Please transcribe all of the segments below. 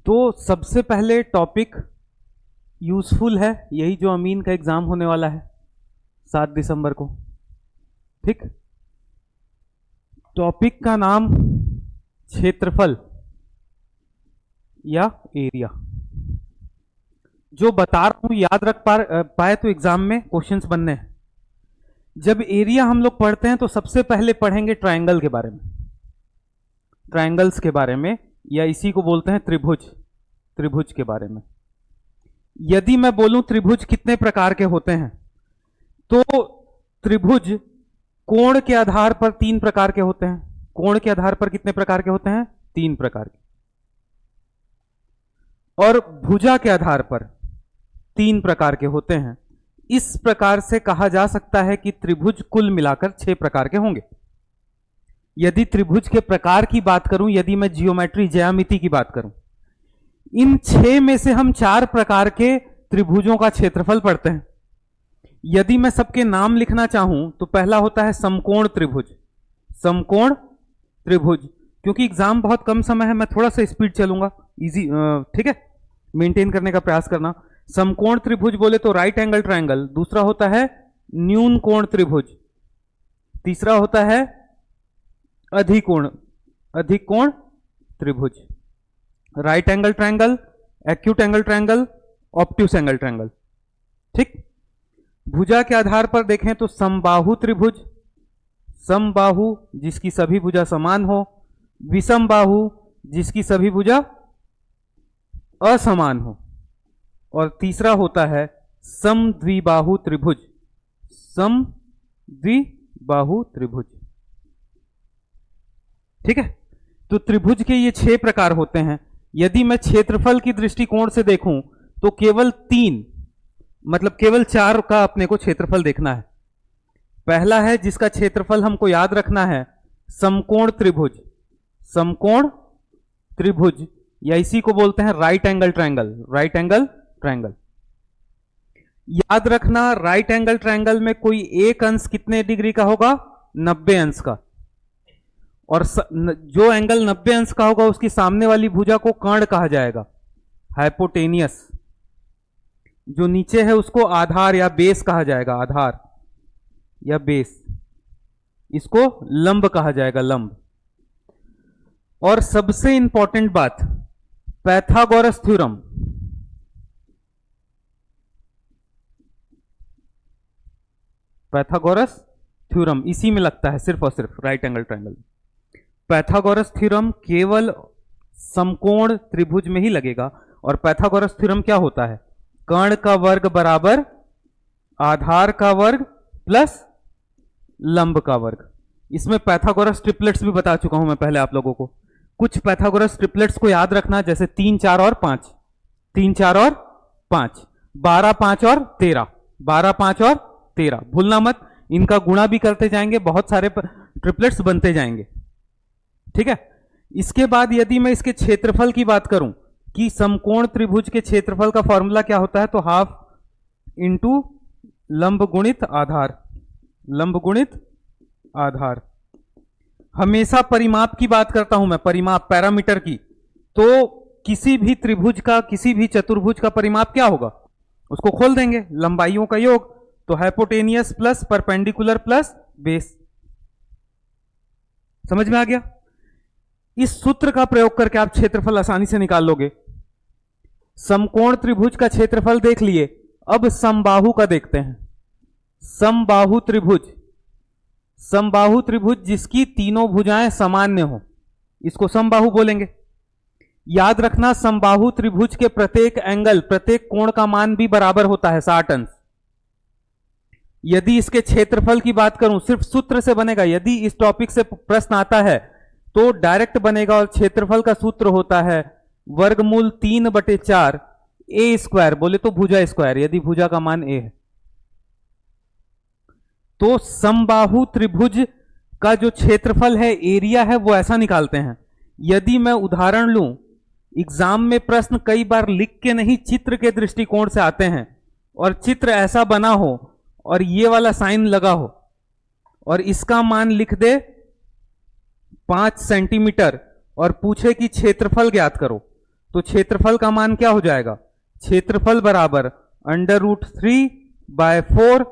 तो सबसे पहले टॉपिक यूजफुल है, यही जो अमीन का एग्जाम होने वाला है 7 दिसंबर को। ठीक, टॉपिक का नाम क्षेत्रफल या एरिया। जो बता रहा हूं याद रख पाए तो एग्जाम में क्वेश्चंस बनने हैं। जब एरिया हम लोग पढ़ते हैं तो सबसे पहले पढ़ेंगे ट्रायंगल के बारे में, ट्रायंगल्स के बारे में, या इसी को बोलते हैं त्रिभुज, त्रिभुज के बारे में। यदि मैं बोलूं त्रिभुज कितने प्रकार के होते हैं, तो त्रिभुज कोण के आधार पर 3 प्रकार के होते हैं। कोण के आधार पर कितने प्रकार के होते हैं? 3 प्रकार के। और भुजा के आधार पर 3 प्रकार के होते हैं। इस प्रकार से कहा जा सकता है कि त्रिभुज कुल मिलाकर 6 प्रकार के होंगे। यदि त्रिभुज के प्रकार की बात करूं, यदि मैं जियोमेट्री ज्यामिति की बात करूं, इन 6 में से हम 4 प्रकार के त्रिभुजों का क्षेत्रफल पढ़ते हैं। यदि मैं सबके नाम लिखना चाहूं तो पहला होता है समकोण त्रिभुज। समकोण त्रिभुज, क्योंकि एग्जाम बहुत कम समय है, मैं थोड़ा सा स्पीड चलूंगा, इजी, ठीक है, मेंटेन करने का प्रयास करना। समकोण त्रिभुज बोले तो राइट एंगल ट्रायंगल। दूसरा होता है न्यून कोण त्रिभुज। तीसरा होता है अधिकोण, अधिकोण त्रिभुज। Right angle triangle, acute angle triangle, obtuse angle triangle. ठीक, भुजा के आधार पर देखें तो समबाहु त्रिभुज, समबाहु जिसकी सभी भुजा समान हो, विषम बाहु जिसकी सभी भुजा असमान हो, और तीसरा होता है समद्विबाहु त्रिभुज, समद्विबाहु त्रिभुज। ठीक है, तो त्रिभुज के ये 6 प्रकार होते हैं। यदि मैं क्षेत्रफल की दृष्टिकोण से देखूं तो केवल 3, मतलब केवल 4 का अपने को क्षेत्रफल देखना है। पहला है जिसका क्षेत्रफल हमको याद रखना है समकोण त्रिभुज, समकोण त्रिभुज, या इसी को बोलते हैं right angle triangle, right angle triangle. याद रखना राइट एंगल ट्रायंगल में कोई एक अंश कितने डिग्री का होगा? 90 अंश का। और जो एंगल 90 अंश का होगा उसकी सामने वाली भुजा को कर्ण कहा जाएगा, हाइपोटेनियस। जो नीचे है उसको आधार या बेस कहा जाएगा, आधार या बेस। इसको लंब कहा जाएगा, लंब। और सबसे इंपॉर्टेंट बात, पैथागोरस थ्योरम। पैथागोरस थ्योरम इसी में लगता है सिर्फ और सिर्फ right angle triangle. Pythagoras theorem केवल समकोण त्रिभुज में ही लगेगा। और पैथागोरस थ्योरम क्या होता है? कर्ण का वर्ग बराबर आधार का वर्ग प्लस लंब का वर्ग। इसमें पैथागोरस ट्रिपलेट्स भी बता चुका हूं मैं पहले आप लोगों को। कुछ पैथागोरस ट्रिपलेट्स को याद रखना, जैसे 3, 4 और 5, 3, 4 और 5, 12, 5 और 13, 12, 5 और 13। भूलना मत, इनका गुणा भी करते जाएंगे, बहुत सारे ट्रिपलेट्स बनते जाएंगे। ठीक है, इसके बाद यदि मैं इसके क्षेत्रफल की बात करूं कि समकोण त्रिभुज के क्षेत्रफल का फॉर्मूला क्या होता है, तो हाफ इंटू लंब गुणित आधार, लंब गुणित आधार। हमेशा परिमाप की बात करता हूं मैं, परिमाप, पैरामीटर की। तो किसी भी त्रिभुज का, किसी भी चतुर्भुज का परिमाप क्या होगा? उसको खोल देंगे, लंबाइयों का योग, तो hypotenuse plus perpendicular plus base. समझ में आ गया? इस सूत्र का प्रयोग करके आप क्षेत्रफल आसानी से निकाल लोगे। समकोण त्रिभुज का क्षेत्रफल देख लिए, अब समबाहु का देखते हैं। समबाहु त्रिभुज, समबाहु त्रिभुज जिसकी तीनों भुजाएं सामान्य हो, इसको समबाहु बोलेंगे। याद रखना समबाहु त्रिभुज के प्रत्येक एंगल, प्रत्येक कोण का मान भी बराबर होता है 60 अंश। यदि इसके क्षेत्रफल की बात करूं, सिर्फ सूत्र से बनेगा। यदि इस टॉपिक से प्रश्न आता है तो डायरेक्ट बनेगा, और क्षेत्रफल का सूत्र होता है वर्गमूल 3/4 ए स्क्वायर, बोले तो भुजा स्क्वायर, यदि भुजा का मान ए है। तो समबाहु त्रिभुज का जो क्षेत्रफल है, एरिया है, वो ऐसा निकालते हैं। यदि मैं उदाहरण लूं, एग्जाम में प्रश्न कई बार लिख के नहीं, चित्र के दृष्टिकोण से आते हैं, और चित्र ऐसा बना हो और ये वाला साइन लगा हो, और इसका मान लिख दे 5 सेंटीमीटर और पूछे कि क्षेत्रफल ज्ञात करो, तो क्षेत्रफल का मान क्या हो जाएगा? क्षेत्रफल बराबर √3/4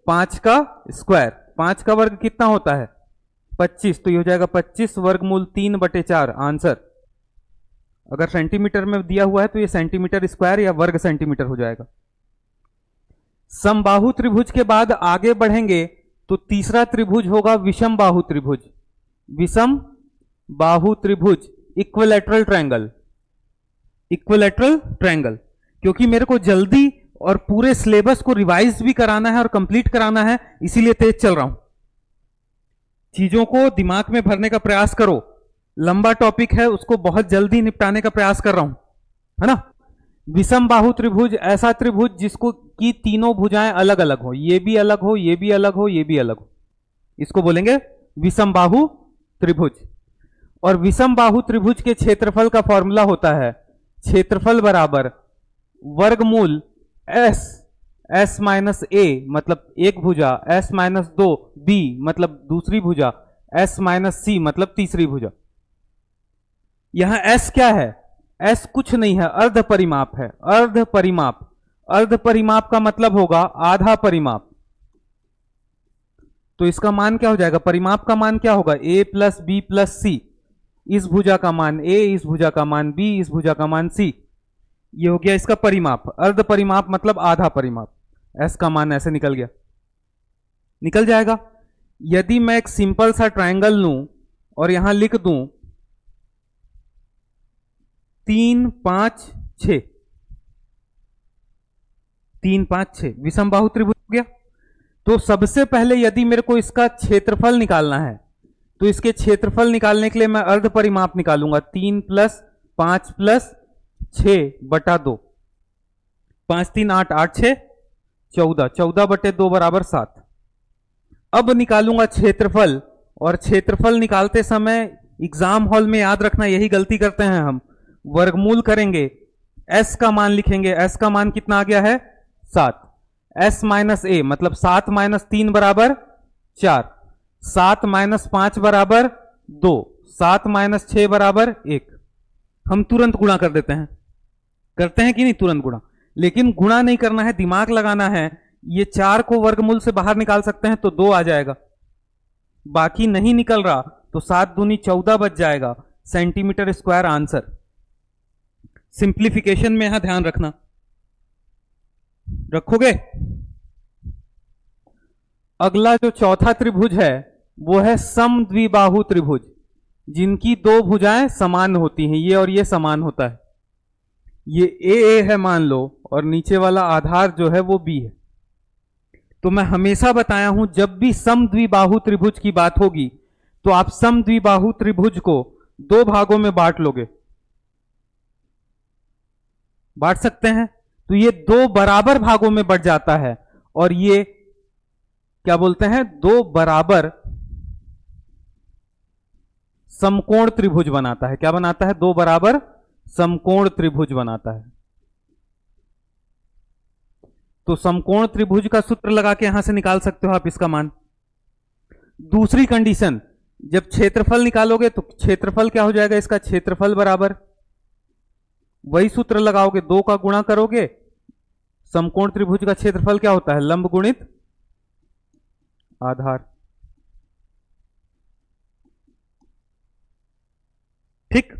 5 का स्क्वायर। 5 का वर्ग कितना होता है? 25, तो ये हो जाएगा 25 वर्गमूल 3/4 आंसर। अगर सेंटीमीटर में दिया हुआ है तो ये सेंटीमीटर स्क्वायर या वर्ग सेंटीमीटर हो जाएगा। समबाहु त्रिभुज के बाद आगे बढ़ेंगे तो तीसरा त्रिभुज होगा विषम बाहु त्रिभुज। विषम बाहु त्रिभुज, इक्विलैटरल ट्रायंगल। इक्विलैटरल ट्रायंगल, क्योंकि मेरे को जल्दी और पूरे सिलेबस को रिवाइज भी कराना है और कंप्लीट कराना है, इसीलिए तेज चल रहा हूं। चीजों को दिमाग में भरने का प्रयास करो। लंबा टॉपिक है, उसको बहुत जल्दी निपटाने का प्रयास कर रहा हूं, है ना। विषम बाहु त्रिभुज ऐसा त्रिभुज जिसको की तीनों भुजाएं अलग अलग हो, ये भी अलग हो, ये भी अलग हो, ये भी अलग हो, इसको बोलेंगे विषम बाहु त्रिभुज। और विषम बाहु त्रिभुज के क्षेत्रफल का फॉर्मूला होता है क्षेत्रफल बराबर वर्गमूल s माइनस a मतलब एक भुजा, s माइनस 2 b मतलब दूसरी भुजा, s माइनस c मतलब तीसरी भुजा। यहां s क्या है? s कुछ नहीं है, अर्ध परिमाप है। अर्ध परिमाप, अर्ध परिमाप का मतलब होगा आधा परिमाप। तो इसका मान क्या हो जाएगा? परिमाप का मान क्या होगा? a प्लस बी प्लस सी। इस भुजा का मान a, इस भुजा का मान b, इस भुजा का मान c। ये हो गया इसका परिमाप। अर्ध परिमाप मतलब आधा परिमाप। s का मान ऐसे निकल गया, निकल जाएगा। यदि मैं एक सिंपल सा ट्रायंगल लूं और यहां लिख दूं 3 5 6, 3 5 6 विषम बाहु त्रिभुज हो गया। तो सबसे पहले यदि मेरे को इसका क्षेत्रफल निकालना है तो इसके क्षेत्रफल निकालने के लिए मैं अर्ध परिमाप निकालूंगा। 3 प्लस 5 प्लस 6/2, 5 3 8 8 6 14, 14/2 बराबर 7। अब निकालूंगा क्षेत्रफल, और क्षेत्रफल निकालते समय एग्जाम हॉल में याद रखना, यही गलती करते हैं हम, वर्गमूल करेंगे, s का मान लिखेंगे। s का मान कितना आ गया है? 7। s माइनस a मतलब 7 माइनस 3 बराबर 4, 7 माइनस 5 बराबर 2, 7 माइनस 6 बराबर 1। हम तुरंत गुणा कर देते हैं, करते हैं कि नहीं तुरंत गुणा? लेकिन गुणा नहीं करना है, दिमाग लगाना है। ये 4 को वर्गमूल से बाहर निकाल सकते हैं तो 2 आ जाएगा, बाकी नहीं निकल रहा तो 7 दूनी 14 बच जाएगा, सेंटीमीटर स्क्वायर आंसर। सिंप्लीफिकेशन में यहां ध्यान रखना, रखोगे? अगला जो चौथा त्रिभुज है वो है समद्विबाहु त्रिभुज, जिनकी दो भुजाएं समान होती हैं, ये और ये समान होता है। ये ए है मान लो, और नीचे वाला आधार जो है वो बी है। तो मैं हमेशा बताया हूं जब भी समद्विबाहु त्रिभुज की बात होगी तो आप समद्विबाहु त्रिभुज को दो भागों में बांट लोगे, बांट सकते हैं। तो ये दो बराबर भागों में बढ़ जाता है, और ये क्या बोलते हैं? दो बराबर समकोण त्रिभुज बनाता है। क्या बनाता है? दो बराबर समकोण त्रिभुज बनाता है। तो समकोण त्रिभुज का सूत्र लगा के यहां से निकाल सकते हो आप इसका मान। दूसरी कंडीशन, जब क्षेत्रफल निकालोगे तो क्षेत्रफल क्या हो जाएगा? इसका क्षेत्रफल बराबर, वही सूत्र लगाओगे, 2 का गुणा करोगे। समकोण त्रिभुज का क्षेत्रफल क्या होता है? लंब गुणित आधार। ठीक,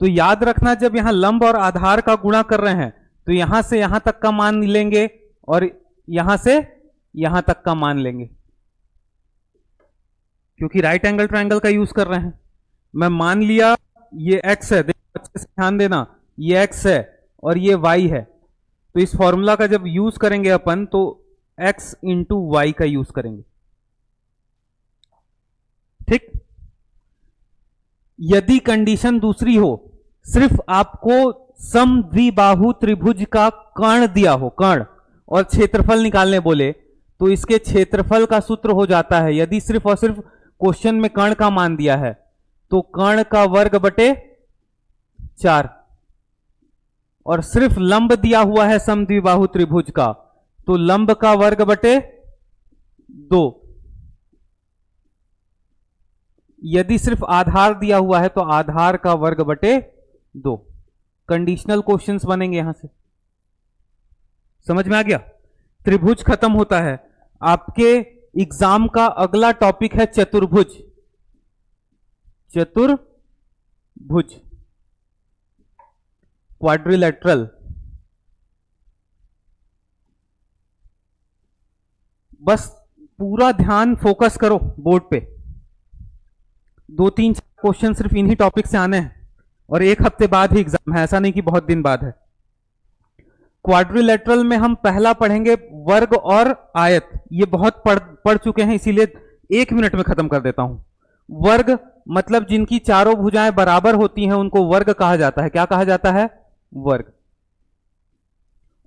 तो याद रखना जब यहां लंब और आधार का गुणा कर रहे हैं तो यहां से यहां तक का मान लेंगे और यहां से यहां तक का मान लेंगे, क्योंकि राइट एंगल ट्रायंगल का यूज कर रहे हैं। मैं मान लिया ये x है, देखो अच्छे से ध्यान देना, ये x है और ये y है। तो इस फॉर्मूला का जब यूज करेंगे अपन तो x इंटू वाई का यूज करेंगे। ठीक, यदि कंडीशन दूसरी हो, सिर्फ आपको समद्विबाहु त्रिभुज का कर्ण दिया हो, कर्ण, और क्षेत्रफल निकालने बोले, तो इसके क्षेत्रफल का सूत्र हो जाता है, यदि सिर्फ और सिर्फ क्वेश्चन में कर्ण का मान दिया है तो कर्ण का वर्ग बटे 4, और सिर्फ लंब दिया हुआ है समद्विबाहु त्रिभुज का तो लंब का वर्ग बटे 2। यदि सिर्फ आधार दिया हुआ है तो आधार का वर्ग बटे 2। कंडीशनल क्वेश्चंस बनेंगे यहां से। समझ में आ गया? त्रिभुज खत्म होता है। आपके एग्जाम का अगला टॉपिक है चतुर्भुज। चतुर्भुज, क्वाड्रिलेटरल। बस पूरा ध्यान फोकस करो बोर्ड पे। 2-3 क्वेश्चन सिर्फ इन्हीं टॉपिक से आने हैं और 1 हफ्ते बाद ही एग्जाम है, ऐसा नहीं कि बहुत दिन बाद है। क्वाड्रिलेटरल में हम पहला पढ़ेंगे वर्ग और आयत। ये बहुत पढ़ चुके हैं, इसीलिए 1 मिनट में खत्म कर देता हूं। वर्ग मतलब जिनकी चारों भुजाएं बराबर होती हैं उनको वर्ग कहा जाता है। क्या कहा जाता है? वर्ग।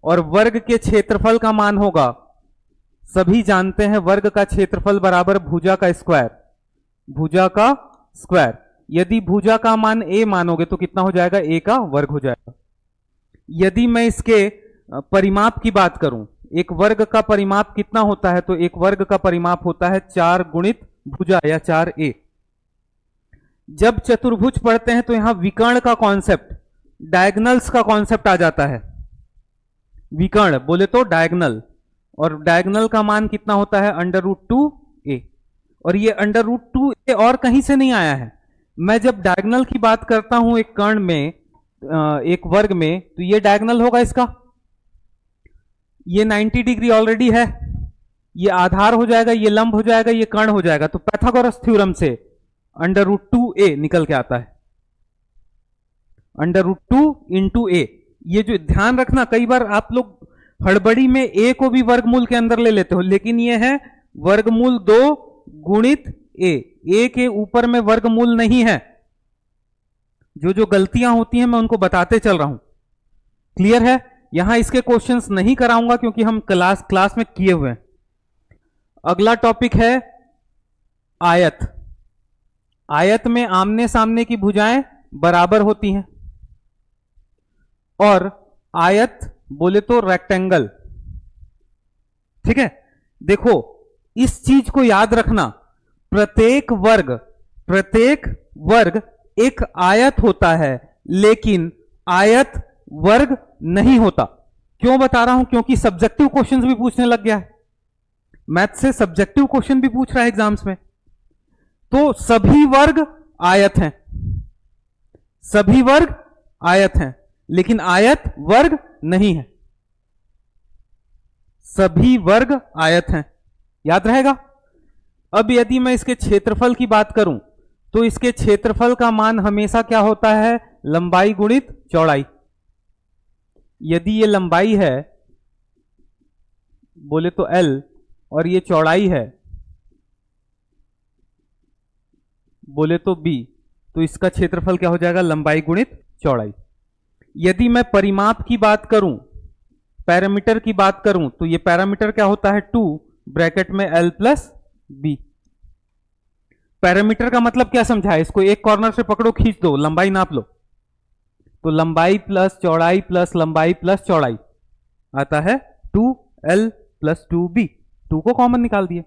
और वर्ग के क्षेत्रफल का मान होगा, सभी जानते हैं, वर्ग का क्षेत्रफल बराबर भुजा का स्क्वायर। भुजा का स्क्वायर। यदि भुजा का मान a मानोगे तो कितना हो जाएगा? a का वर्ग हो जाएगा। यदि मैं इसके परिमाप की बात करूं, एक वर्ग का परिमाप कितना होता है? तो एक वर्ग का परिमाप होता है 4 गुणित भुजा या 4a। जब चतुर्भुज पढ़ते हैं तो यहां विकर्ण का कॉन्सेप्ट, डायगनल्स का कॉन्सेप्ट आ जाता है। विकर्ण बोले तो डायगनल, और डायगनल का मान कितना होता है? √2a। और ये √2a और कहीं से नहीं आया है। मैं जब डायगनल की बात करता हूं एक कर्ण में, एक वर्ग में, तो ये डायगनल होगा इसका। ये 90 डिग्री ऑलरेडी है, ये आधार हो जाएगा, ये लंब हो जाएगा, ये कर्ण हो जाएगा। तो पाइथागोरस थ्योरम से √2a निकल के आता है। √2 इंटू a। ये जो ध्यान रखना, कई बार आप लोग हड़बड़ी में a को भी वर्गमूल के अंदर ले लेते हो, लेकिन ये है वर्गमूल 2 गुणित a के ऊपर में वर्गमूल नहीं है। जो जो गलतियां होती हैं मैं उनको बताते चल रहा हूं। क्लियर है? यहां इसके क्वेश्चंस नहीं कराऊंगा क्योंकि हम क्लास में किए हुए हैं। अगला टॉपिक है आयत। आयत में आमने सामने की भुजाएं बराबर होती हैं, और आयत बोले तो रेक्टेंगल। ठीक है? देखो, इस चीज को याद रखना, प्रत्येक वर्ग एक आयत होता है, लेकिन आयत वर्ग नहीं होता। क्यों बता रहा हूं? क्योंकि सब्जेक्टिव क्वेश्चंस भी पूछने लग गया है। मैथ से सब्जेक्टिव क्वेश्चन भी पूछ रहा है एग्जाम्स में। तो सभी वर्ग आयत हैं, सभी वर्ग आयत हैं, लेकिन आयत वर्ग नहीं है। सभी वर्ग आयत हैं, याद रहेगा। अब यदि मैं इसके क्षेत्रफल की बात करूं तो इसके क्षेत्रफल का मान हमेशा क्या होता है? लंबाई गुणित चौड़ाई। यदि ये लंबाई है बोले तो L और ये चौड़ाई है बोले तो B, तो इसका क्षेत्रफल क्या हो जाएगा? लंबाई गुणित चौड़ाई। यदि मैं परिमाप की बात करूं, पैरामीटर की बात करूं, तो ये पैरामीटर क्या होता है? 2 ब्रैकेट में L प्लस B। पैरामीटर का मतलब क्या समझा है? इसको एक कॉर्नर से पकड़ो, खींच दो, लंबाई नाप लो, तो लंबाई प्लस चौड़ाई प्लस लंबाई प्लस चौड़ाई आता है 2L प्लस 2B। 2 को कॉमन निकाल दिए।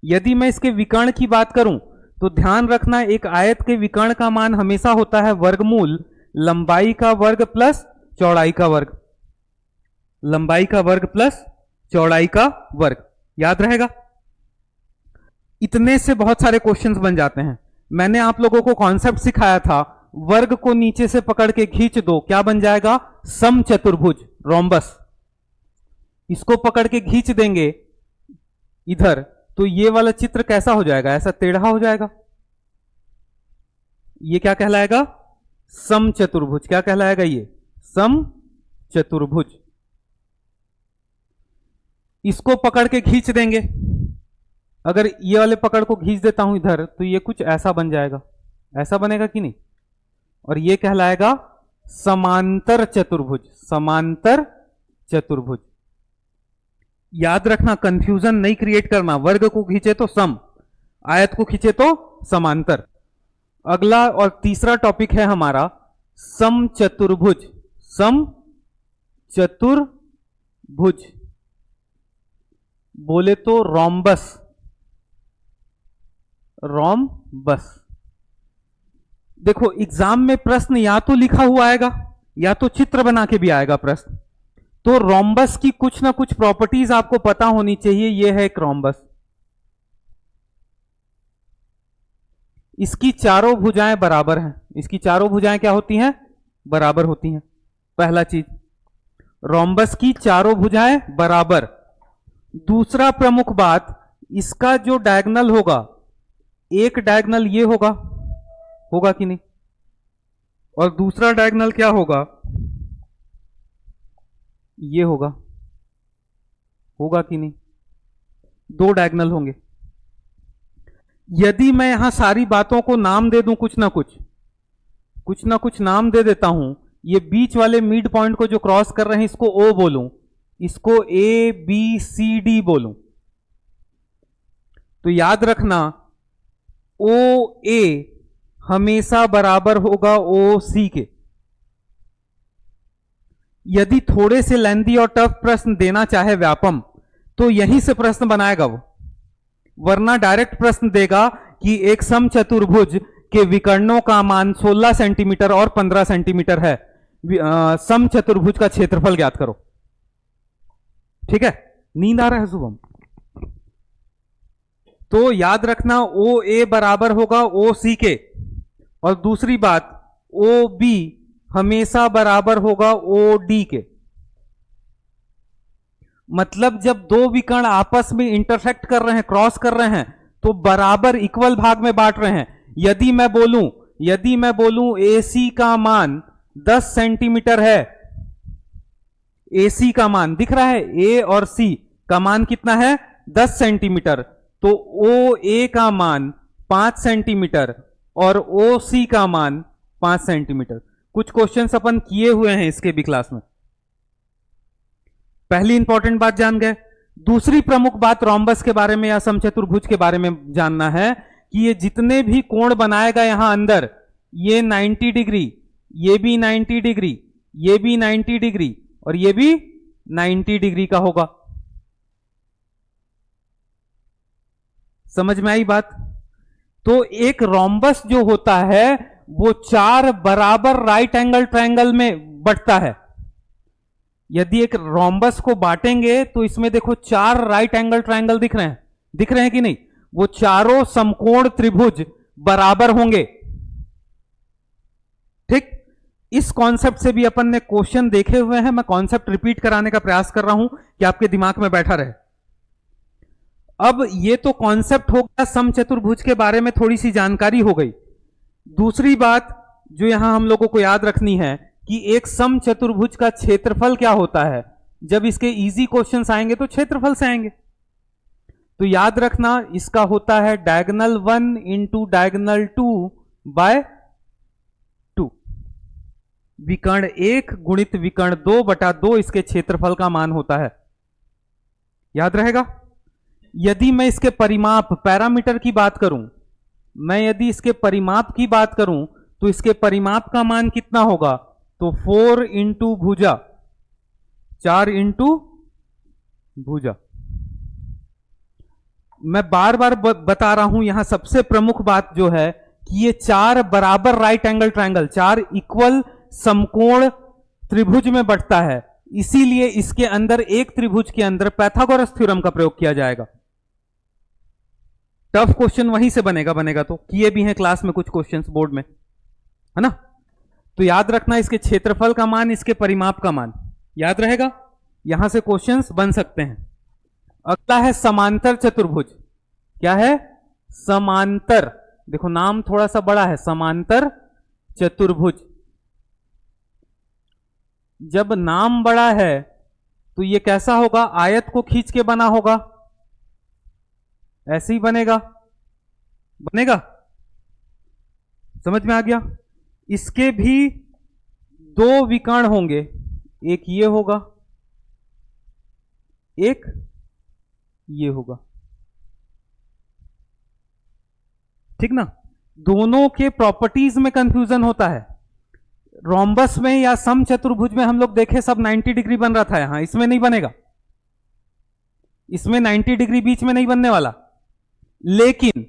यदि मैं इसके विकर्ण की बात करूं तो ध्यान रखना, एक आयत के विकर्ण का मान हमेशा होता है वर्गमूल लंबाई का वर्ग प्लस चौड़ाई का वर्ग। लंबाई का वर्ग प्लस चौड़ाई का वर्ग, याद रहेगा। इतने से बहुत सारे क्वेश्चंस बन जाते हैं। मैंने आप लोगों को कॉन्सेप्ट सिखाया था, वर्ग को नीचे से पकड़ के खींच दो, क्या बन जाएगा? समचतुर्भुज, रोम्बस। इसको पकड़ के खींच देंगे इधर, तो ये वाला चित्र कैसा हो जाएगा? ऐसा टेढ़ा हो जाएगा। ये क्या कहलाएगा? समचतुर्भुज। क्या कहलाएगा ये? समचतुर्भुज। इसको पकड़ के खींच देंगे, अगर ये वाले पकड़ को खींच देता हूं इधर, तो ये कुछ ऐसा बन जाएगा। ऐसा बनेगा कि नहीं? और ये कहलाएगा समांतर चतुर्भुज। समांतर चतुर्भुज। याद रखना, कंफ्यूजन नहीं क्रिएट करना। वर्ग को खींचे तो सम, आयत को खींचे तो समांतर। अगला और तीसरा टॉपिक है हमारा समचतुर्भुज। समचतुर्भुज बोले तो रोम्बस। रोम्बस। देखो, एग्जाम में प्रश्न या तो लिखा हुआ आएगा या तो चित्र बना के भी आएगा प्रश्न। तो रोम्बस की कुछ ना कुछ प्रॉपर्टीज आपको पता होनी चाहिए। यह है एक रोम्बस, इसकी चारों भुजाएं बराबर हैं। इसकी चारों भुजाएं क्या होती हैं? बराबर होती हैं। पहला चीज, रोम्बस की चारों भुजाएं बराबर। दूसरा प्रमुख बात, इसका जो डायगोनल होगा, एक डायगोनल ये होगा कि नहीं, और दूसरा डायगोनल क्या होगा? ये होगा कि नहीं? दो डायगोनल होंगे। यदि मैं यहां सारी बातों को नाम दे दूं, कुछ ना कुछ नाम दे देता हूं, ये बीच वाले मिड पॉइंट को जो क्रॉस कर रहे हैं इसको ओ बोलूं, इसको ए बी सी डी बोलूं, तो याद रखना ओ ए हमेशा बराबर होगा ओ सी के। यदि थोड़े से लेंदी और टफ प्रश्न देना चाहे व्यापम, तो यहीं से प्रश्न बनाएगा वो, वरना डायरेक्ट प्रश्न देगा कि एक समचतुर्भुज के विकर्णों का मान 16 सेंटीमीटर और 15 सेंटीमीटर है, समचतुर्भुज का क्षेत्रफल ज्ञात करो। ठीक है, नींद आ रहा है शुभम? तो याद रखना ओ ए बराबर होगा ओ सी के, और दूसरी बात ओ बी हमेशा बराबर होगा ओ डी के। मतलब जब दो विकर्ण आपस में इंटरसेक्ट कर रहे हैं, क्रॉस कर रहे हैं, तो बराबर इक्वल भाग में बांट रहे हैं। यदि मैं बोलूं AC का मान 10 सेंटीमीटर है, AC का मान दिख रहा है, A और C का मान कितना है? 10 सेंटीमीटर, तो OA का मान 5 सेंटीमीटर और OC का मान 5 सेंटीमीटर। कुछ क्वेश्चंस अपन किए हुए हैं इसके भी क्लास में। पहली इंपॉर्टेंट बात जान गए। दूसरी प्रमुख बात रोम्बस के बारे में या समचतुर्भुज के बारे में जानना है कि ये जितने भी कोण बनाएगा यहां अंदर, ये 90 डिग्री, ये भी 90 डिग्री, ये भी 90 डिग्री और ये भी 90 डिग्री का होगा। समझ में आई बात? तो एक रोम्बस जो होता है वो 4 बराबर राइट एंगल ट्रायंगल में बंटता है। यदि एक रोम्बस को बांटेंगे तो इसमें देखो 4 राइट एंगल ट्रायंगल दिख रहे हैं कि नहीं? वो चारों समकोण त्रिभुज बराबर होंगे। ठीक, इस कॉन्सेप्ट से भी अपन ने क्वेश्चन देखे हुए हैं। मैं कॉन्सेप्ट रिपीट कराने का प्रयास कर रहा हूं कि आपके दिमाग में बैठा रहे। अब ये तो कॉन्सेप्ट हो गया, समचतुर्भुज के बारे में थोड़ी सी जानकारी हो गई। दूसरी बात जो यहां हम लोगों को याद रखनी है कि एक समचतुर्भुज का क्षेत्रफल क्या होता है। जब इसके इजी क्वेश्चंस आएंगे तो क्षेत्रफल से आएंगे। तो याद रखना इसका होता है डायगोनल 1 इंटू डायगोनल 2 बाय 2। विकर्ण 1 गुणित विकर्ण 2 बटा 2 इसके क्षेत्रफल का मान होता है। याद रहेगा? यदि मैं इसके परिमाप पैरामीटर की बात करूं, यदि इसके परिमाप की बात करूं तो इसके परिमाप का मान कितना होगा? तो 4 इंटू भुजा, 4 इंटू भुजा। मैं बार बार बता रहा हूं, यहां सबसे प्रमुख बात जो है कि ये 4 बराबर राइट एंगल ट्रायंगल, 4 इक्वल समकोण त्रिभुज में बंटता है। इसीलिए इसके अंदर एक त्रिभुज के अंदर पाइथागोरस थ्योरम का प्रयोग किया जाएगा। टफ क्वेश्चन वहीं से बनेगा तो किए भी हैं क्लास में कुछ क्वेश्चंस बोर्ड में, है ना? तो याद रखना इसके क्षेत्रफल का मान, इसके परिमाप का मान याद रहेगा। यहां से क्वेश्चंस बन सकते हैं। अगला है समांतर चतुर्भुज। क्या है? समांतर। देखो नाम थोड़ा सा बड़ा है, समांतर चतुर्भुज। जब नाम बड़ा है तो ये कैसा होगा? आयत को खींच के बना होगा, ऐसे ही बनेगा। समझ में आ गया? इसके भी 2 विकर्ण होंगे, एक ये होगा, एक ये होगा। ठीक ना? दोनों के प्रॉपर्टीज में कंफ्यूजन होता है। रोम्बस में या समचतुर्भुज में हम लोग देखे सब 90 डिग्री बन रहा था, यहां इसमें नहीं बनेगा। इसमें 90 डिग्री बीच में नहीं बनने वाला, लेकिन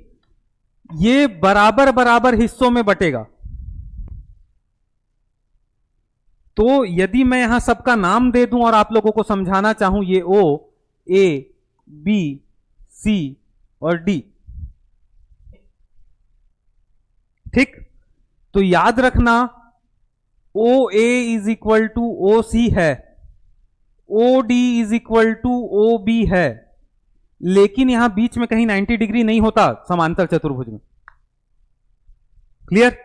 ये बराबर बराबर हिस्सों में बटेगा। तो यदि मैं यहां सबका नाम दे दूं और आप लोगों को समझाना चाहूं, ये ओ, ए, बी, सी और डी, ठीक, तो याद रखना O A is equal to O C है, O D is equal to O B है, लेकिन यहां बीच में कहीं 90 डिग्री नहीं होता समांतर चतुर्भुज में। क्लियर?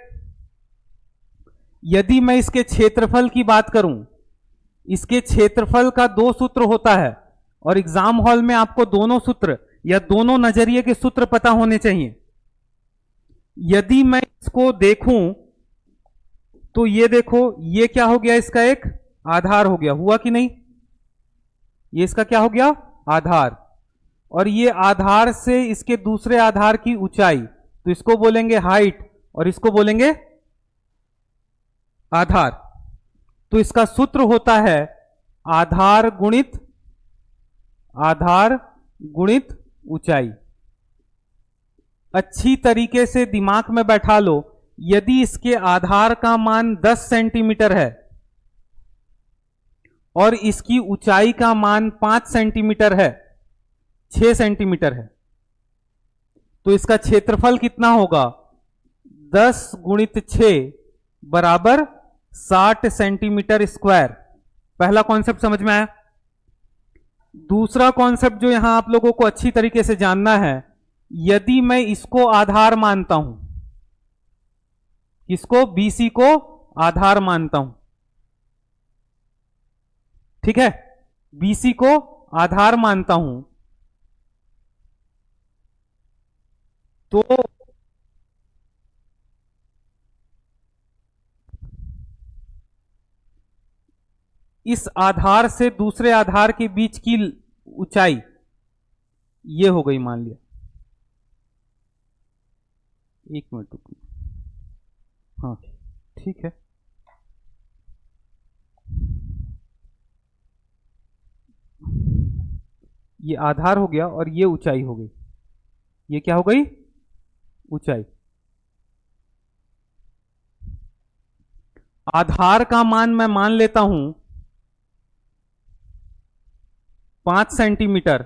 यदि मैं इसके क्षेत्रफल की बात करूं, इसके क्षेत्रफल का दो सूत्र होता है और एग्जाम हॉल में आपको दोनों सूत्र या दोनों नजरिए के सूत्र पता होने चाहिए। यदि मैं इसको देखूं तो ये देखो, ये क्या हो गया, इसका एक आधार हो गया, हुआ कि नहीं? ये इसका क्या हो गया? आधार। और ये आधार से इसके दूसरे आधार की ऊंचाई, तो इसको बोलेंगे हाइट और इसको बोलेंगे आधार। तो इसका सूत्र होता है आधार गुणित ऊंचाई। अच्छी तरीके से दिमाग में बैठा लो, यदि इसके आधार का मान 10 सेंटीमीटर है और इसकी ऊंचाई का मान 5 सेंटीमीटर है, 6 सेंटीमीटर है, तो इसका क्षेत्रफल कितना होगा? 10 गुणित 6 बराबर 60 सेंटीमीटर स्क्वायर। पहला कॉन्सेप्ट समझ में आया? दूसरा कॉन्सेप्ट जो यहां आप लोगों को अच्छी तरीके से जानना है, यदि मैं इसको आधार मानता हूं, इसको BC को आधार मानता हूं, ठीक है, BC को आधार मानता हूं, तो इस आधार से दूसरे आधार के बीच की ऊंचाई ये हो गई, मान लिया। एक मिनट रुकिए, हाँ ठीक है, ये आधार हो गया और ये ऊंचाई हो गई। ये क्या हो गई? ऊंचाई। आधार का मान मैं मान लेता हूं 5 सेंटीमीटर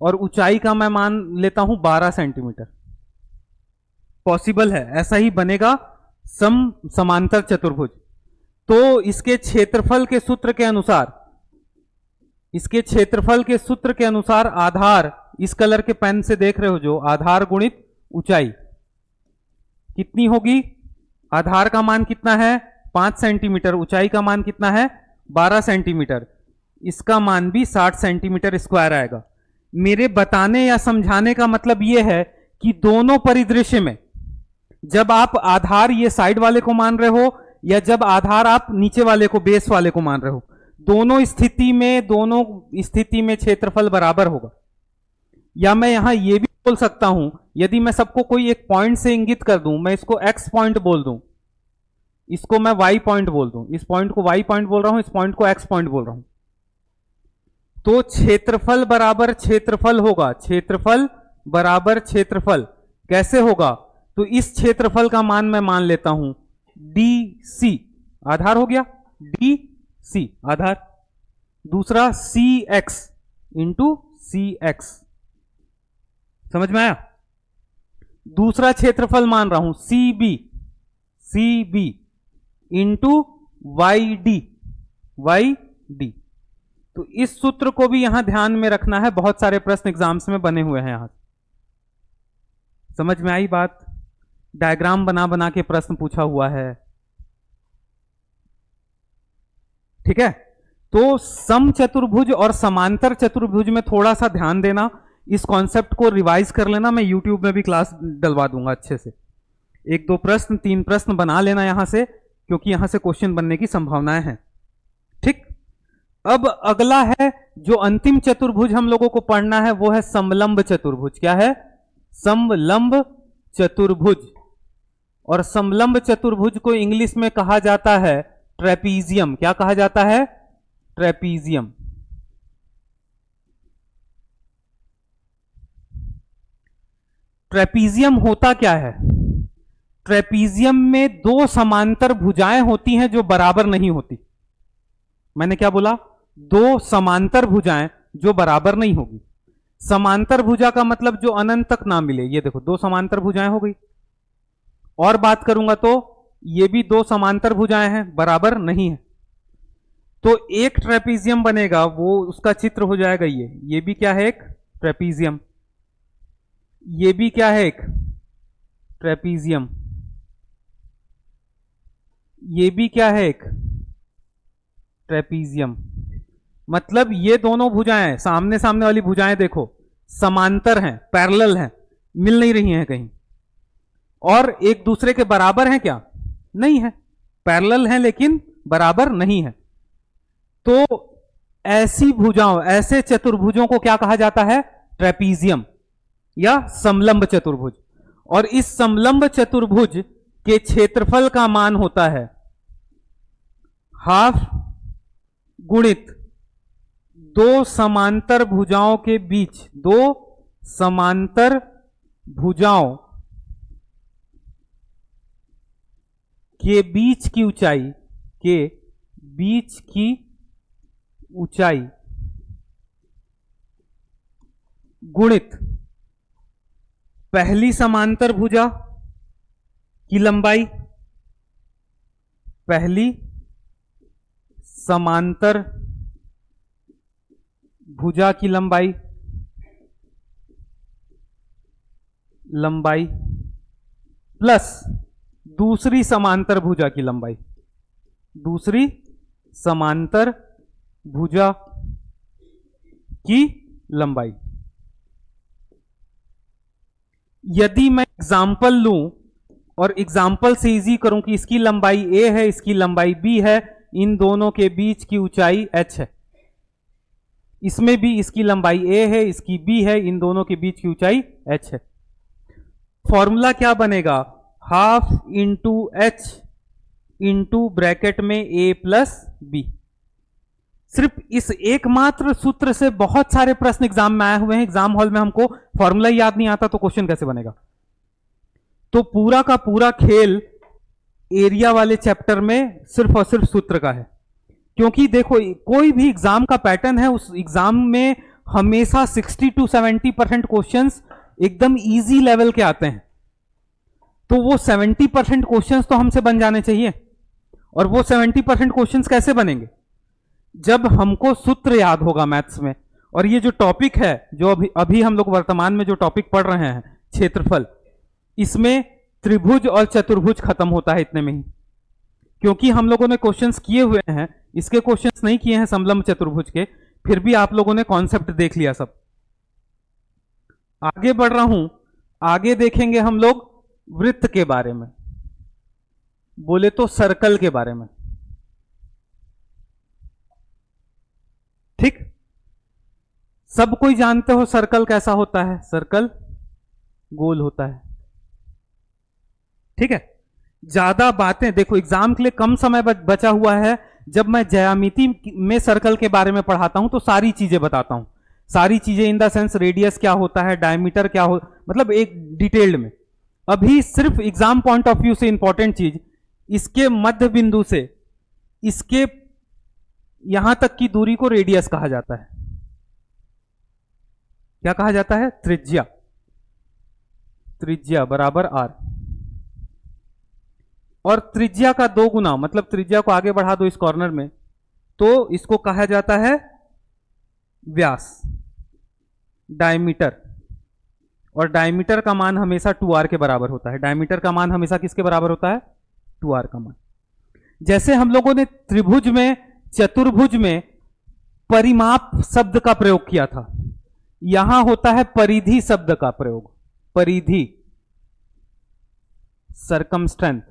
और ऊंचाई का मैं मान लेता हूं 12 सेंटीमीटर। पॉसिबल है, ऐसा ही बनेगा समांतर चतुर्भुज। तो इसके क्षेत्रफल के सूत्र के अनुसार, इसके क्षेत्रफल के सूत्र के अनुसार आधार, इस कलर के पेन से देख रहे हो जो, आधार गुणित ऊंचाई कितनी होगी? आधार का मान कितना है? 5 सेंटीमीटर। ऊंचाई का मान कितना है? 12 सेंटीमीटर। इसका मान भी 60 सेंटीमीटर स्क्वायर आएगा। मेरे बताने या समझाने का मतलब यह है कि दोनों परिदृश्य में, जब आप आधार ये साइड वाले को मान रहे हो या जब आधार आप नीचे वाले को, बेस वाले को मान रहे हो, दोनों स्थिति में क्षेत्रफल बराबर होगा। या मैं यहां यह भी बोल सकता हूं, यदि मैं सबको कोई एक पॉइंट से इंगित कर दूं, मैं इसको x पॉइंट बोल दूं, इसको मैं y पॉइंट बोल दूं, इस पॉइंट को y पॉइंट बोल रहा हूं, इस पॉइंट को x पॉइंट बोल रहा हूं, तो क्षेत्रफल बराबर क्षेत्रफल होगा। क्षेत्रफल बराबर क्षेत्रफल कैसे होगा? तो इस क्षेत्रफल का मान मैं मान लेता हूं DC, आधार हो गया, DC आधार, दूसरा CX इंटू CX। समझ में आया? दूसरा क्षेत्रफल मान रहा हूं CB इंटू YD। तो इस सूत्र को भी यहां ध्यान में रखना है, बहुत सारे प्रश्न एग्जाम्स में बने हुए हैं यहां। समझ में आई बात? डायग्राम बना बना के प्रश्न पूछा हुआ है, ठीक है। तो समचतुर्भुज और समांतर चतुर्भुज में थोड़ा सा ध्यान देना, इस कॉन्सेप्ट को रिवाइज कर लेना। मैं यूट्यूब में भी क्लास डलवा दूंगा अच्छे से। 1-2 प्रश्न, 3 प्रश्न बना लेना यहां से, क्योंकि यहां से क्वेश्चन बनने की संभावनाएं हैं, ठीक। अब अगला है जो अंतिम चतुर्भुज हम लोगों को पढ़ना है, वो है समलंब चतुर्भुज। क्या है? समलंब चतुर्भुज। और समलंब चतुर्भुज को इंग्लिश में कहा जाता है ट्रेपीजियम। क्या कहा जाता है? ट्रेपीजियम। ट्रेपीजियम होता क्या है? ट्रेपीजियम में 2 समांतर भुजाएं होती हैं जो बराबर नहीं होती। मैंने क्या बोला? दो समांतर भुजाएं जो बराबर नहीं होगी। समांतर भुजा का मतलब जो अनंत तक ना मिले। ये देखो दो समांतर भुजाएं हो गई। और बात करूंगा तो ये भी दो समांतर भुजाएं हैं, बराबर नहीं है। तो एक ट्रेपीजियम बनेगा, वो उसका चित्र हो जाएगा ये भी क्या है? एक ट्रेपीजियम। ये भी क्या है? एक ट्रेपीजियम। ये भी क्या है? एक ट्रेपीजियम। मतलब ये दोनों भुजाएं, सामने सामने वाली भुजाएं देखो समांतर हैं, पैरेलल हैं, मिल नहीं रही हैं कहीं, और एक दूसरे के बराबर हैं क्या? नहीं है। पैरेलल हैं लेकिन बराबर नहीं है। तो ऐसी भुजाओं, ऐसे चतुर्भुजों को क्या कहा जाता है? ट्रेपीजियम या समलंब चतुर्भुज। और इस समलंब चतुर्भुज के क्षेत्रफल का मान होता है हाफ गुणित दो समांतर भुजाओं के बीच, दो समांतर भुजाओं के बीच की ऊंचाई, के बीच की ऊंचाई गुणित पहली समांतर भुजा की लंबाई, पहली समांतर भुजा की लंबाई, प्लस दूसरी समांतर भुजा की लंबाई, दूसरी समांतर भुजा की लंबाई। यदि मैं एग्जाम्पल लूं और एग्जाम्पल से इजी करूं कि इसकी लंबाई a है, इसकी लंबाई b है, इन दोनों के बीच की ऊंचाई h है। इसमें भी इसकी लंबाई a है, इसकी b है, इन दोनों के बीच की ऊंचाई h है। फॉर्मूला क्या बनेगा? Half into h into bracket में a प्लस b। सिर्फ इस एकमात्र सूत्र से बहुत सारे प्रश्न एग्जाम में आए हुए हैं। एग्जाम हॉल में हमको फॉर्मूला याद नहीं आता तो क्वेश्चन कैसे बनेगा? तो पूरा का पूरा खेल एरिया वाले चैप्टर में सिर्फ और सिर्फ सूत्र का है। क्योंकि देखो कोई भी एग्जाम का पैटर्न है, उस एग्जाम में हमेशा 60 to 70% क्वेश्चंस एकदम इजी लेवल के आते हैं। तो वो 70% क्वेश्चंस तो हमसे बन जाने चाहिए। और वो 70% क्वेश्चंस कैसे बनेंगे? जब हमको सूत्र याद होगा मैथ्स में। और ये जो टॉपिक है, जो अभी हम लोग वर्तमान में जो टॉपिक पढ़ रहे हैं क्षेत्रफल, इसमें त्रिभुज और चतुर्भुज खत्म होता है इतने में ही। क्योंकि हम लोगों ने क्वेश्चंस किए हुए हैं, इसके क्वेश्चंस नहीं किए हैं समलंब चतुर्भुज के, फिर भी आप लोगों ने कॉन्सेप्ट देख लिया सब। आगे बढ़ रहा हूं। आगे देखेंगे हम लोग वृत्त के बारे में, बोले तो सर्कल के बारे में। ठीक, सब कोई जानते हो सर्कल कैसा होता है? सर्कल गोल होता है। ठीक है, ज्यादा बातें देखो, एग्जाम के लिए कम समय बचा हुआ है। जब मैं ज्यामिति में सर्कल के बारे में पढ़ाता हूं तो सारी चीजें बताता हूं, सारी चीजें इन द सेंस रेडियस क्या होता है, डायमीटर क्या हो, मतलब एक डिटेल्ड में। अभी सिर्फ एग्जाम पॉइंट ऑफ व्यू से इंपॉर्टेंट चीज, इसके मध्य बिंदु से इसके यहां तक की दूरी को रेडियस कहा जाता है। क्या कहा जाता है? त्रिज्या। त्रिज्या बराबर r। और त्रिज्या का 2 गुना, मतलब त्रिज्या को आगे बढ़ा दो इस कॉर्नर में, तो इसको कहा जाता है व्यास, डायमीटर। और डायमीटर का मान हमेशा 2r के बराबर होता है। डायमीटर का मान हमेशा किसके बराबर होता है? 2r का मान। जैसे हम लोगों ने त्रिभुज में, चतुर्भुज में परिमाप शब्द का प्रयोग किया था, यहां होता है परिधि शब्द का प्रयोग। परिधि, सरकमस्टेंस।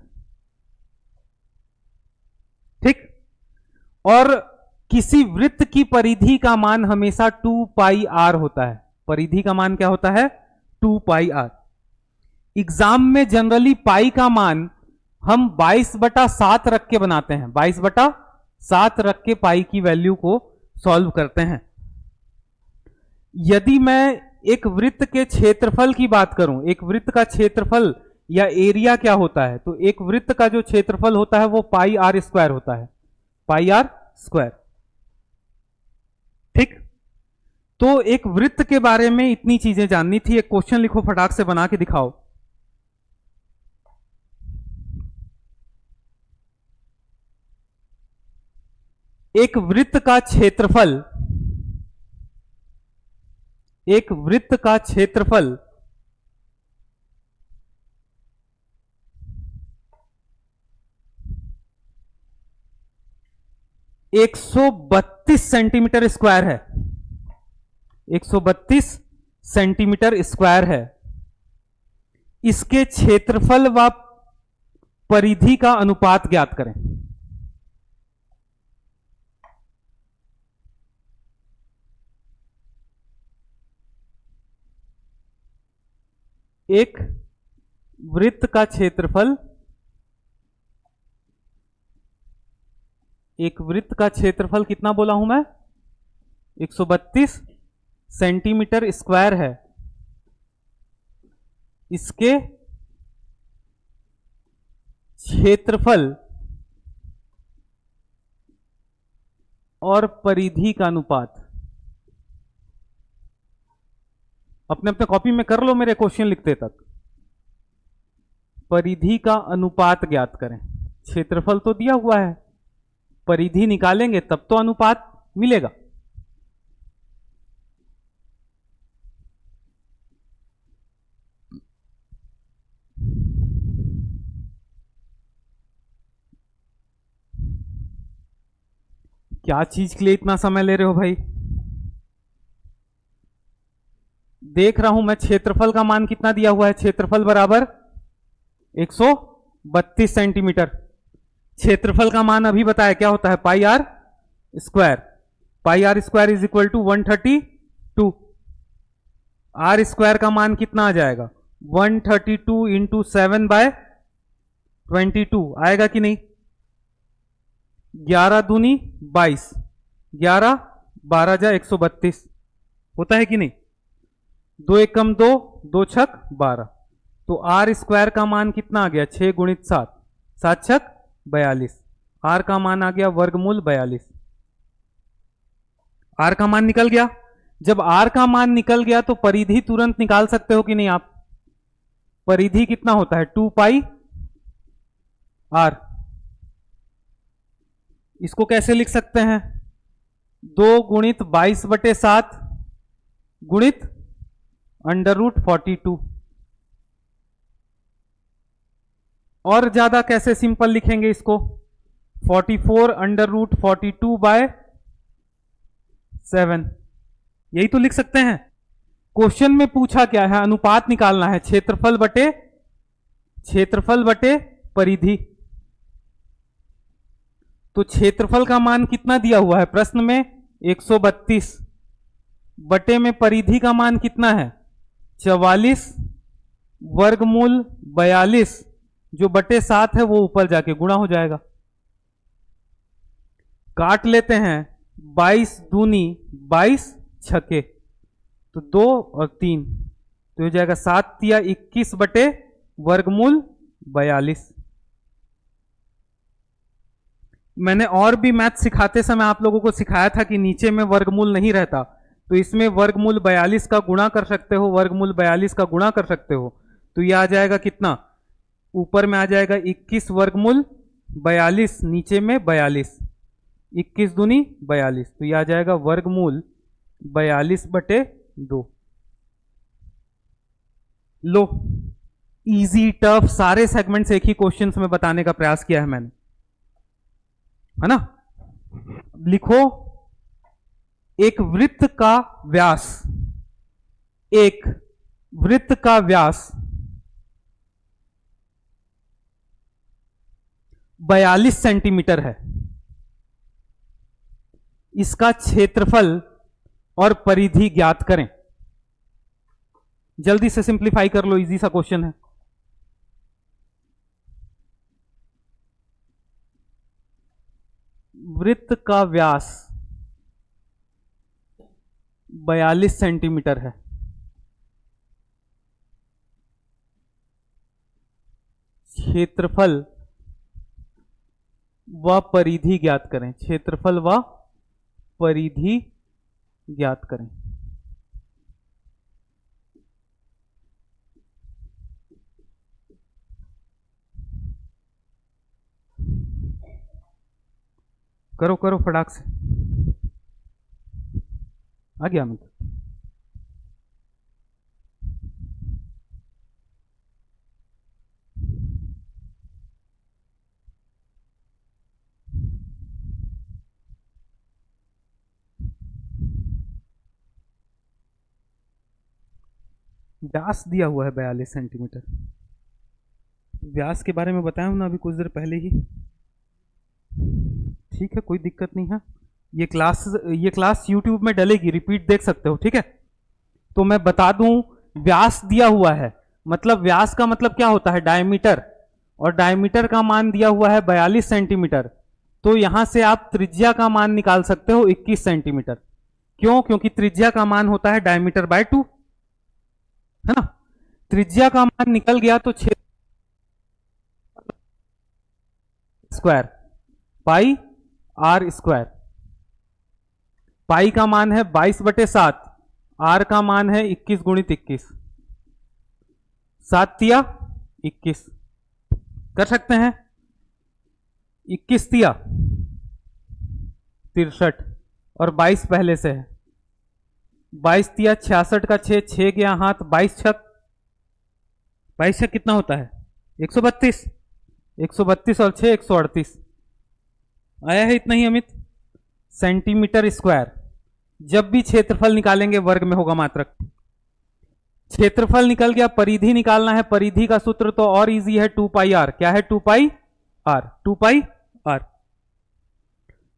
ठीक, और किसी वृत्त की परिधि का मान हमेशा 2 पाई r होता है। परिधि का मान क्या होता है? 2 पाई r। एग्जाम में जनरली पाई का मान हम 22/7 रख के बनाते हैं। 22/7 रख के पाई की वैल्यू को सॉल्व करते हैं। यदि मैं एक वृत्त के क्षेत्रफल की बात करूं, एक वृत्त का क्षेत्रफल या एरिया क्या होता है, तो एक वृत्त का जो क्षेत्रफल होता है वो पाई r स्क्वायर होता है। पाई r स्क्वायर। तो एक वृत्त के बारे में इतनी चीजें जाननी थी। एक क्वेश्चन लिखो, फटाक से बना के दिखाओ। एक वृत्त का क्षेत्रफल, एक वृत्त का क्षेत्रफल 132 सेंटीमीटर स्क्वायर है। 132 सेंटीमीटर स्क्वायर है। इसके क्षेत्रफल व परिधि का अनुपात ज्ञात करें। एक वृत्त का क्षेत्रफल, एक वृत्त का क्षेत्रफल कितना बोला हूं मैं? 132 सेंटीमीटर स्क्वायर है। इसके क्षेत्रफल और परिधि का अनुपात अपने अपने कॉपी में कर लो, मेरे क्वेश्चन लिखते तक। परिधि का अनुपात ज्ञात करें। क्षेत्रफल तो दिया हुआ है, परिधि निकालेंगे तब तो अनुपात मिलेगा। क्या चीज के लिए इतना समय ले रहे हो भाई? देख रहा हूं मैं, क्षेत्रफल का मान कितना दिया हुआ है? क्षेत्रफल बराबर 132 सेंटीमीटर। क्षेत्रफल का मान अभी बताया क्या होता है? Pi are square. Pi are square is equal to 132। R square का मान कितना आ जाएगा? 132 इंटू 7/22 आएगा कि नहीं? 11 दूनी 22, 11 12 जा 132 होता है कि नहीं? 2 एकम 2, 2 छक 12। तो आर स्क्वायर का मान कितना आ गया? 6 गुणित 7, 7 छक 42। आर का मान आ गया वर्गमूल 42। आर का मान निकल गया। जब आर का मान निकल गया तो परिधि तुरंत निकाल सकते हो कि नहीं आप? परिधि कितना होता है? 2 पाई आर। इसको कैसे लिख सकते हैं? 2 गुणित 22/7 गुणित √42। और ज्यादा कैसे सिंपल लिखेंगे इसको? 44 √42/7। यही तो लिख सकते हैं। क्वेश्चन में पूछा क्या है? अनुपात निकालना है, क्षेत्रफल बटे परिधि। तो क्षेत्रफल का मान कितना दिया हुआ है प्रश्न में? 132। बटे में परिधि का मान कितना है? 44 वर्गमूल 42, जो बटे 7 है वो ऊपर जाके गुणा हो जाएगा। काट लेते हैं। 22 दूनी 22 छके, तो 2 और 3, तो हो जाएगा 7 या 21 बटे वर्गमूल 42। मैंने और भी मैथ सिखाते समय आप लोगों को सिखाया था कि नीचे में वर्गमूल नहीं रहता, तो इसमें वर्गमूल 42 का गुणा कर सकते हो, वर्गमूल 42 का गुणा कर सकते हो। तो ये आ जाएगा कितना? ऊपर में आ जाएगा 21 वर्गमूल 42, नीचे में 42, 21 दूनी 42, तो ये आ जाएगा वर्गमूल 42/2। लो, इजी टफ सारे सेगमेंट्स एक ही क्वेश्चन में बताने का प्रयास किया है मैंने, है ना? लिखो, एक वृत्त का व्यास, एक वृत्त का व्यास 42 सेंटीमीटर है। इसका क्षेत्रफल और परिधि ज्ञात करें। जल्दी से सिंप्लीफाई कर लो, इजी सा क्वेश्चन है। वृत्त का व्यास 42 सेंटीमीटर है। क्षेत्रफल व परिधि ज्ञात करें। क्षेत्रफल व परिधि ज्ञात करें। करो करो फटाक से। आ गया अमित? व्यास दिया हुआ है 42 सेंटीमीटर। व्यास के बारे में बताया हूं ना अभी कुछ देर पहले ही। ठीक है, कोई दिक्कत नहीं है। ये क्लास यूट्यूब में डलेगी, रिपीट देख सकते हो, ठीक है। तो मैं बता दूं, व्यास दिया हुआ है, मतलब व्यास का मतलब क्या होता है, डायमीटर, और डायमीटर का मान दिया हुआ है 42 सेंटीमीटर। तो यहां से आप त्रिज्या का मान निकाल सकते हो 21 सेंटीमीटर। क्यों? क्योंकि त्रिज्या का मान होता है डायमीटर बाय 2, है ना। त्रिज्या का मान निकल गया तो 6 स्क्वायर पाई आर स्क्वायर। पाई का मान है 22/7, आर का मान है 21 गुणित 21, 7 तिया 21 कर सकते हैं। 21 तिया 63 और 22 पहले से है। 22 तिया 66 का 6 गया हाथ, 22 छक, 22 छक कितना होता है 132, 132 और 6 138 आया है। इतना ही अमित, सेंटीमीटर स्क्वायर। जब भी क्षेत्रफल निकालेंगे वर्ग में होगा मात्रक। क्षेत्रफल निकल गया, परिधि निकालना है। परिधि का सूत्र तो और इजी है, 2 पाई आर। क्या है 2 पाई आर, 2 पाई आर।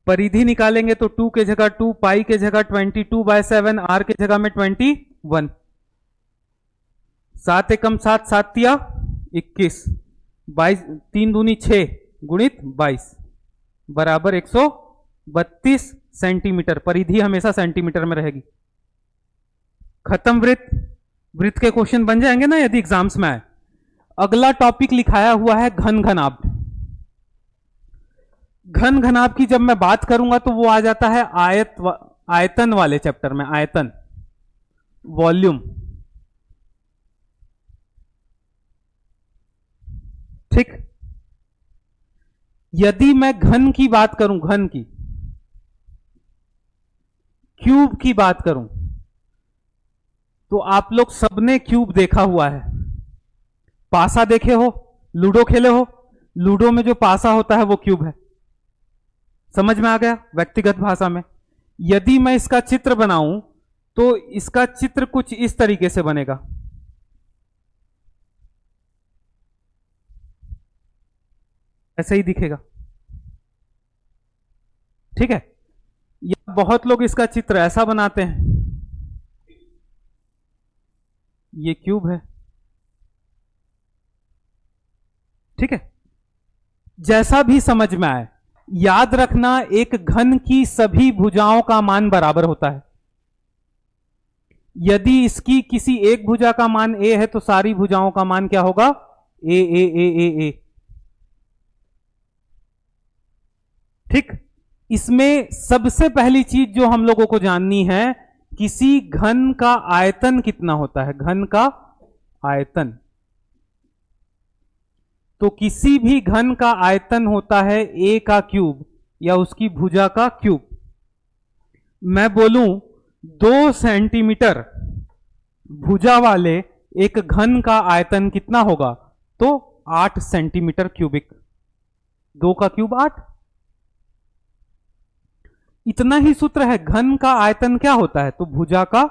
परिधि निकालेंगे तो 2 के जगह 2, पाई के जगह 22/7, आर के जगह में 21। 7 एकम 7, 7 तिया 21, 22 3 दूनी 6 गुणित 22 बराबर 132 सेंटीमीटर। परिधि हमेशा सेंटीमीटर में रहेगी। खत्म। वृत्त, वृत्त के क्वेश्चन बन जाएंगे ना यदि एग्जाम्स में आए। अगला टॉपिक लिखाया हुआ है घन घनाभ। घन घनाभ की जब मैं बात करूंगा तो वो आ जाता है आयतन वाले चैप्टर में। आयतन, वॉल्यूम, ठीक। यदि मैं घन की बात करूं, घन की, क्यूब की बात करूं, तो आप लोग सबने क्यूब देखा हुआ है। पासा देखे हो, लूडो खेले हो, लूडो में जो पासा होता है वो क्यूब है। समझ में आ गया व्यक्तिगत भाषा में। यदि मैं इसका चित्र बनाऊं तो इसका चित्र कुछ इस तरीके से बनेगा। ऐसे ही दिखेगा, ठीक है। या बहुत लोग इसका चित्र ऐसा बनाते हैं, ये क्यूब है, ठीक है। जैसा भी समझ में आए, याद रखना एक घन की सभी भुजाओं का मान बराबर होता है। यदि इसकी किसी एक भुजा का मान a है तो सारी भुजाओं का मान क्या होगा, a। ठीक। इसमें सबसे पहली चीज जो हम लोगों को जाननी है, किसी घन का आयतन कितना होता है। घन का आयतन, तो किसी भी घन का आयतन होता है a का क्यूब या उसकी भुजा का क्यूब। मैं बोलूं 2 सेंटीमीटर भुजा वाले एक घन का आयतन कितना होगा, तो 8 सेंटीमीटर क्यूबिक। 2 का क्यूब 8। इतना ही सूत्र है। घन का आयतन क्या होता है, तो भुजा का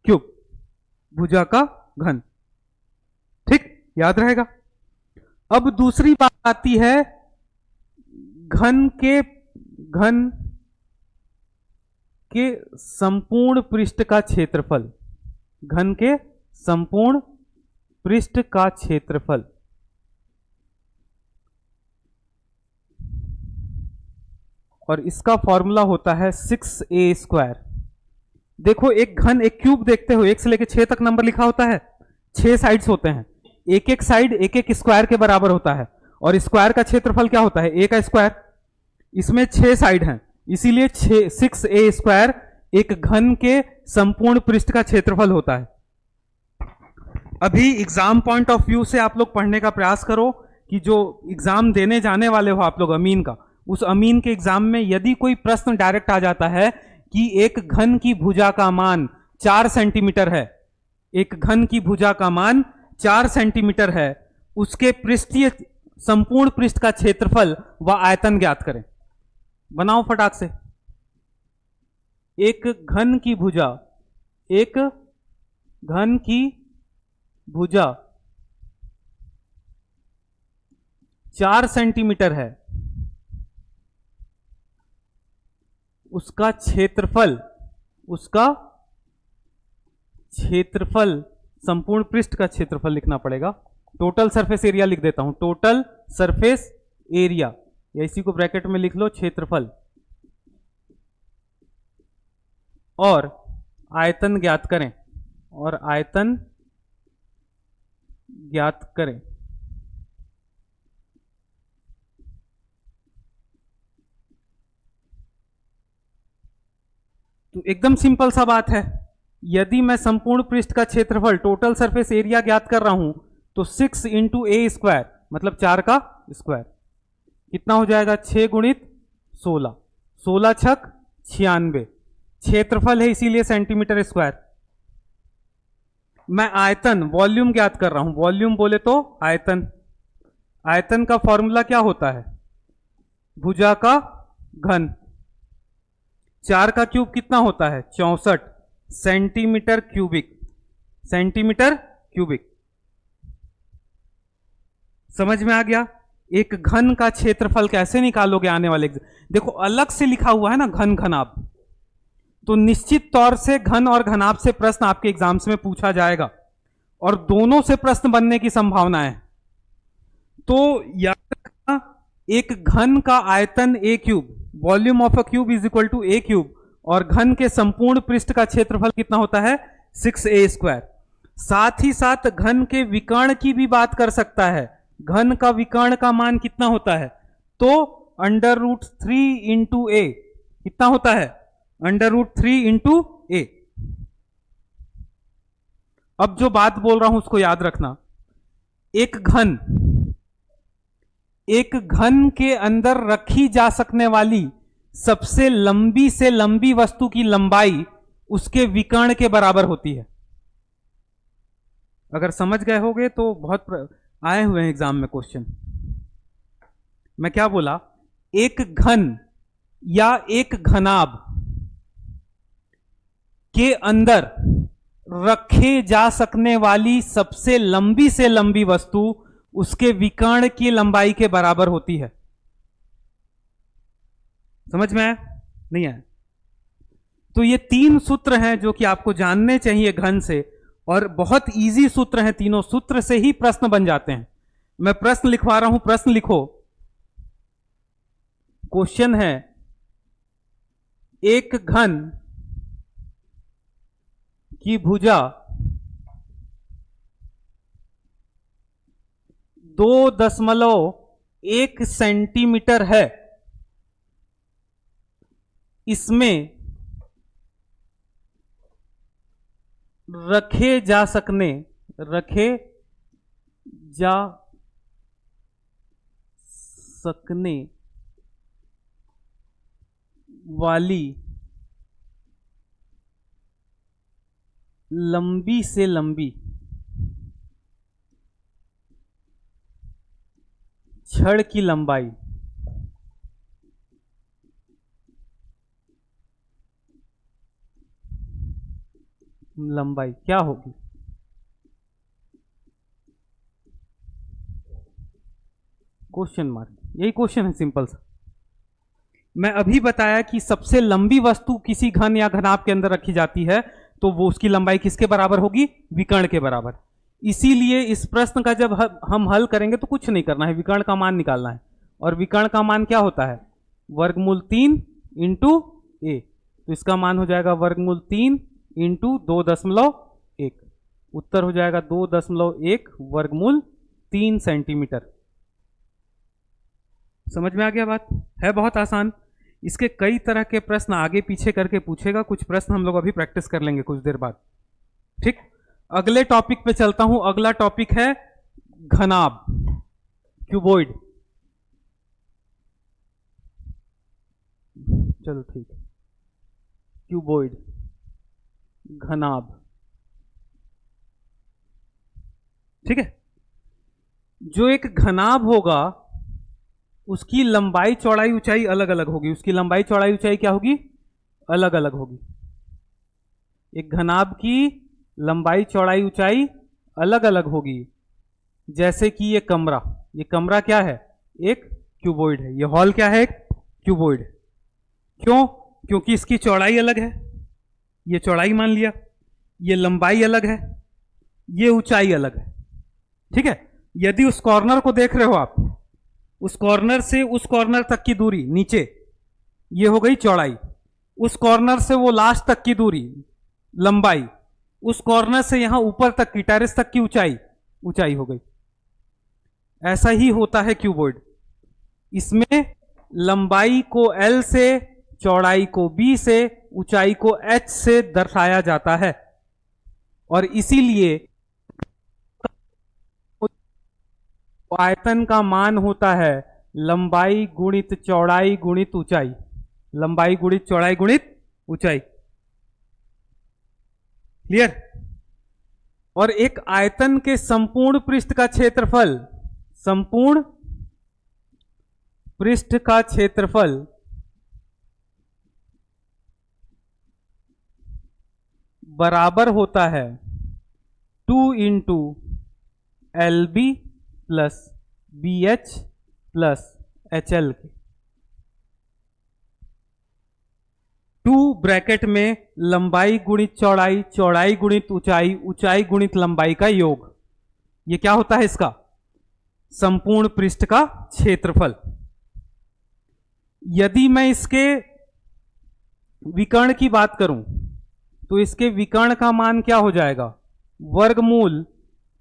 क्यूब, भुजा का घन, ठीक, याद रहेगा। अब दूसरी बात आती है घन के संपूर्ण पृष्ठ का क्षेत्रफल। घन के संपूर्ण पृष्ठ का क्षेत्रफल। और इसका फॉर्मूला होता है 6a²। देखो एक घन, एक क्यूब देखते हो, 1 से लेकर 6 तक नंबर लिखा होता है। 6 साइड्स होते हैं, एक एक साइड एक एक स्क्वायर के बराबर होता है। और स्क्वायर का क्षेत्रफल क्या होता है, a का स्क्वायर। इसमें 6 साइड हैं, इसीलिए 6a² एक घन के संपूर्ण पृष्ठ का क्षेत्रफल होता है। अभी एग्जाम पॉइंट ऑफ व्यू से आप लोग पढ़ने का प्रयास करो कि जो एग्जाम देने जाने वाले हो आप लोग अमीन का, उस अमीन के एग्जाम में यदि कोई प्रश्न डायरेक्ट आ जाता है कि एक घन की भुजा का मान 4 सेंटीमीटर है, एक घन की भुजा का मान 4 सेंटीमीटर है, उसके पृष्ठीय संपूर्ण पृष्ठ का क्षेत्रफल व आयतन ज्ञात करें। बनाओ फटाक से। एक घन की भुजा, एक घन की भुजा 4 सेंटीमीटर है, उसका क्षेत्रफल, उसका क्षेत्रफल, संपूर्ण पृष्ठ का क्षेत्रफल लिखना पड़ेगा। टोटल सरफेस एरिया लिख देता हूं, टोटल सरफेस एरिया, या इसी को ब्रैकेट में लिख लो क्षेत्रफल, और आयतन ज्ञात करें, और आयतन ज्ञात करें। तो एकदम सिंपल सा बात है, यदि मैं संपूर्ण पृष्ठ का क्षेत्रफल टोटल सरफेस एरिया ज्ञात कर रहा हूं तो 6 इंटू ए स्क्वायर मतलब 4 का स्क्वायर कितना हो जाएगा, 6 गुणित 16, 16 छक 96, क्षेत्रफल है इसीलिए सेंटीमीटर स्क्वायर। मैं आयतन वॉल्यूम ज्ञात कर रहा हूं, वॉल्यूम बोले तो आयतन, आयतन का फॉर्मूला क्या होता है, भुजा का घन, 4 का क्यूब कितना होता है 64 सेंटीमीटर क्यूबिक, सेंटीमीटर क्यूबिक। समझ में आ गया। एक घन का क्षेत्रफल कैसे निकालोगे आने वाले, देखो अलग से लिखा हुआ है ना घन घनाभ, तो निश्चित तौर से घन और घनाभ से प्रश्न आपके एग्जाम्स में पूछा जाएगा और दोनों से प्रश्न बनने की संभावना है। तो याद रखना, एक घन का आयतन a cube, volume of a cube is equal to a cube, और घन के संपूर्ण पृष्ठ का क्षेत्रफल कितना होता है 6a स्क्वायर। साथ ही साथ घन के विकर्ण की भी बात कर सकता है, घन का विकर्ण का मान कितना होता है, तो √3 इंटू ए कितना होता है, √3 इंटू ए। अब जो बात बोल रहा हूं उसको याद रखना, एक घन के अंदर रखी जा सकने वाली सबसे लंबी से लंबी वस्तु की लंबाई उसके विकर्ण के बराबर होती है। अगर समझ गए होगे तो बहुत आए हुए हैं एग्जाम में क्वेश्चन। मैं क्या बोला, एक घन या एक घनाभ के अंदर रखे जा सकने वाली सबसे लंबी से लंबी वस्तु उसके विकर्ण की लंबाई के बराबर होती है। समझ में आया, नहीं आया? तो ये 3 सूत्र हैं जो कि आपको जानने चाहिए घन से, और बहुत इजी सूत्र हैं, तीनों सूत्र से ही प्रश्न बन जाते हैं। मैं प्रश्न लिखवा रहा हूं, प्रश्न लिखो। क्वेश्चन है, एक घन की भुजा 2.1 सेंटीमीटर है, इसमें रखे जा सकने वाली लंबी से लंबी छड़ की लंबाई क्या होगी? क्वेश्चन मार्क, यही क्वेश्चन है सिंपल सा। मैं अभी बताया कि सबसे लंबी वस्तु किसी घन या घनाभ के अंदर रखी जाती है तो वो उसकी लंबाई किसके बराबर होगी, विकर्ण के बराबर। इसीलिए इस प्रश्न का जब हम हल करेंगे तो कुछ नहीं करना है, विकर्ण का मान निकालना है, और विकर्ण का मान क्या होता है, वर्गमूल 3 इंटू ए। तो इसका मान हो जाएगा वर्गमूल 3 इंटू 2.1, उत्तर हो जाएगा 2.1 वर्गमूल 3 सेंटीमीटर। समझ में आ गया बात? है बहुत आसान। इसके कई तरह के प्रश्न आगे पीछे करके पूछेगा, कुछ प्रश्न हम लोग अभी प्रैक्टिस कर लेंगे कुछ देर बाद। ठीक, अगले टॉपिक पे चलता हूं। अगला टॉपिक है घनाभ, क्यूबॉइड। चलो ठीक है, क्यूबॉइड, घनाभ, ठीक है। जो एक घनाभ होगा उसकी लंबाई चौड़ाई ऊंचाई अलग अलग होगी, उसकी लंबाई चौड़ाई ऊंचाई क्या होगी, अलग अलग होगी। एक घनाभ की लंबाई चौड़ाई ऊंचाई अलग अलग होगी। जैसे कि ये कमरा क्या है, एक क्यूबॉइड है। ये हॉल क्या है, एक क्यूबॉइड। क्यों? क्योंकि इसकी चौड़ाई अलग है, ये चौड़ाई मान लिया, ये लंबाई अलग है, ये ऊंचाई अलग है, ठीक है। यदि उस कॉर्नर को देख रहे हो आप, उस कॉर्नर से उस कॉर्नर तक की दूरी नीचे, ये हो गई चौड़ाई। उस कॉर्नर से वो लास्ट तक की दूरी लंबाई, उस कॉर्नर से यहां ऊपर तक की टेरेस तक की ऊंचाई हो गई। ऐसा ही होता है क्यूबॉइड। इसमें लंबाई को L से, चौड़ाई को B से, ऊंचाई को H से दर्शाया जाता है। और इसीलिए आयतन का मान होता है लंबाई गुणित चौड़ाई गुणित ऊंचाई, लंबाई गुणित चौड़ाई गुणित ऊंचाई। क्लियर? और एक आयतन के संपूर्ण पृष्ठ का क्षेत्रफल, संपूर्ण पृष्ठ का क्षेत्रफल बराबर होता है 2 into LB plus BH plus HL के। 2 ब्रैकेट में लंबाई गुणित चौड़ाई, चौड़ाई गुणित ऊंचाई, ऊंचाई गुणित लंबाई का योग। ये क्या होता है इसका, संपूर्ण पृष्ठ का क्षेत्रफल। यदि मैं इसके विकर्ण की बात करूं तो इसके विकर्ण का मान क्या हो जाएगा, वर्गमूल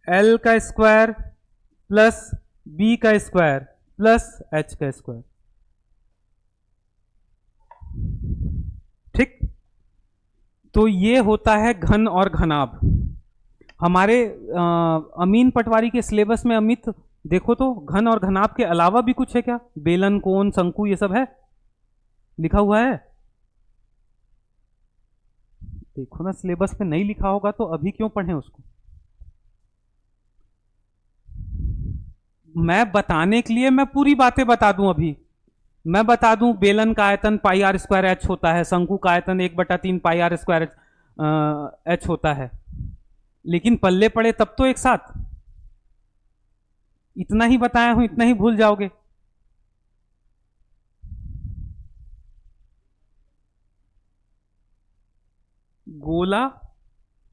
L का स्क्वायर प्लस B का स्क्वायर प्लस H का स्क्वायर। ठीक, तो ये होता है घन और घनाभ। हमारे अमीन पटवारी के सिलेबस में अमित देखो तो घन और घनाभ के अलावा भी कुछ है क्या, बेलन, कोण, शंकु, ये सब है, लिखा हुआ है। देखो ना, सिलेबस में नहीं लिखा होगा तो अभी क्यों पढ़ें उसको। मैं बताने के लिए मैं पूरी बातें बता दूं। अभी मैं बता दूं बेलन का आयतन पाई आर स्क्वायर एच होता है, शंकु का आयतन 1/3 पाई आर स्क्वायर एच होता है, लेकिन पल्ले पड़े तब तो एक साथ। इतना ही बताया हूं, इतना ही भूल जाओगे। गोला,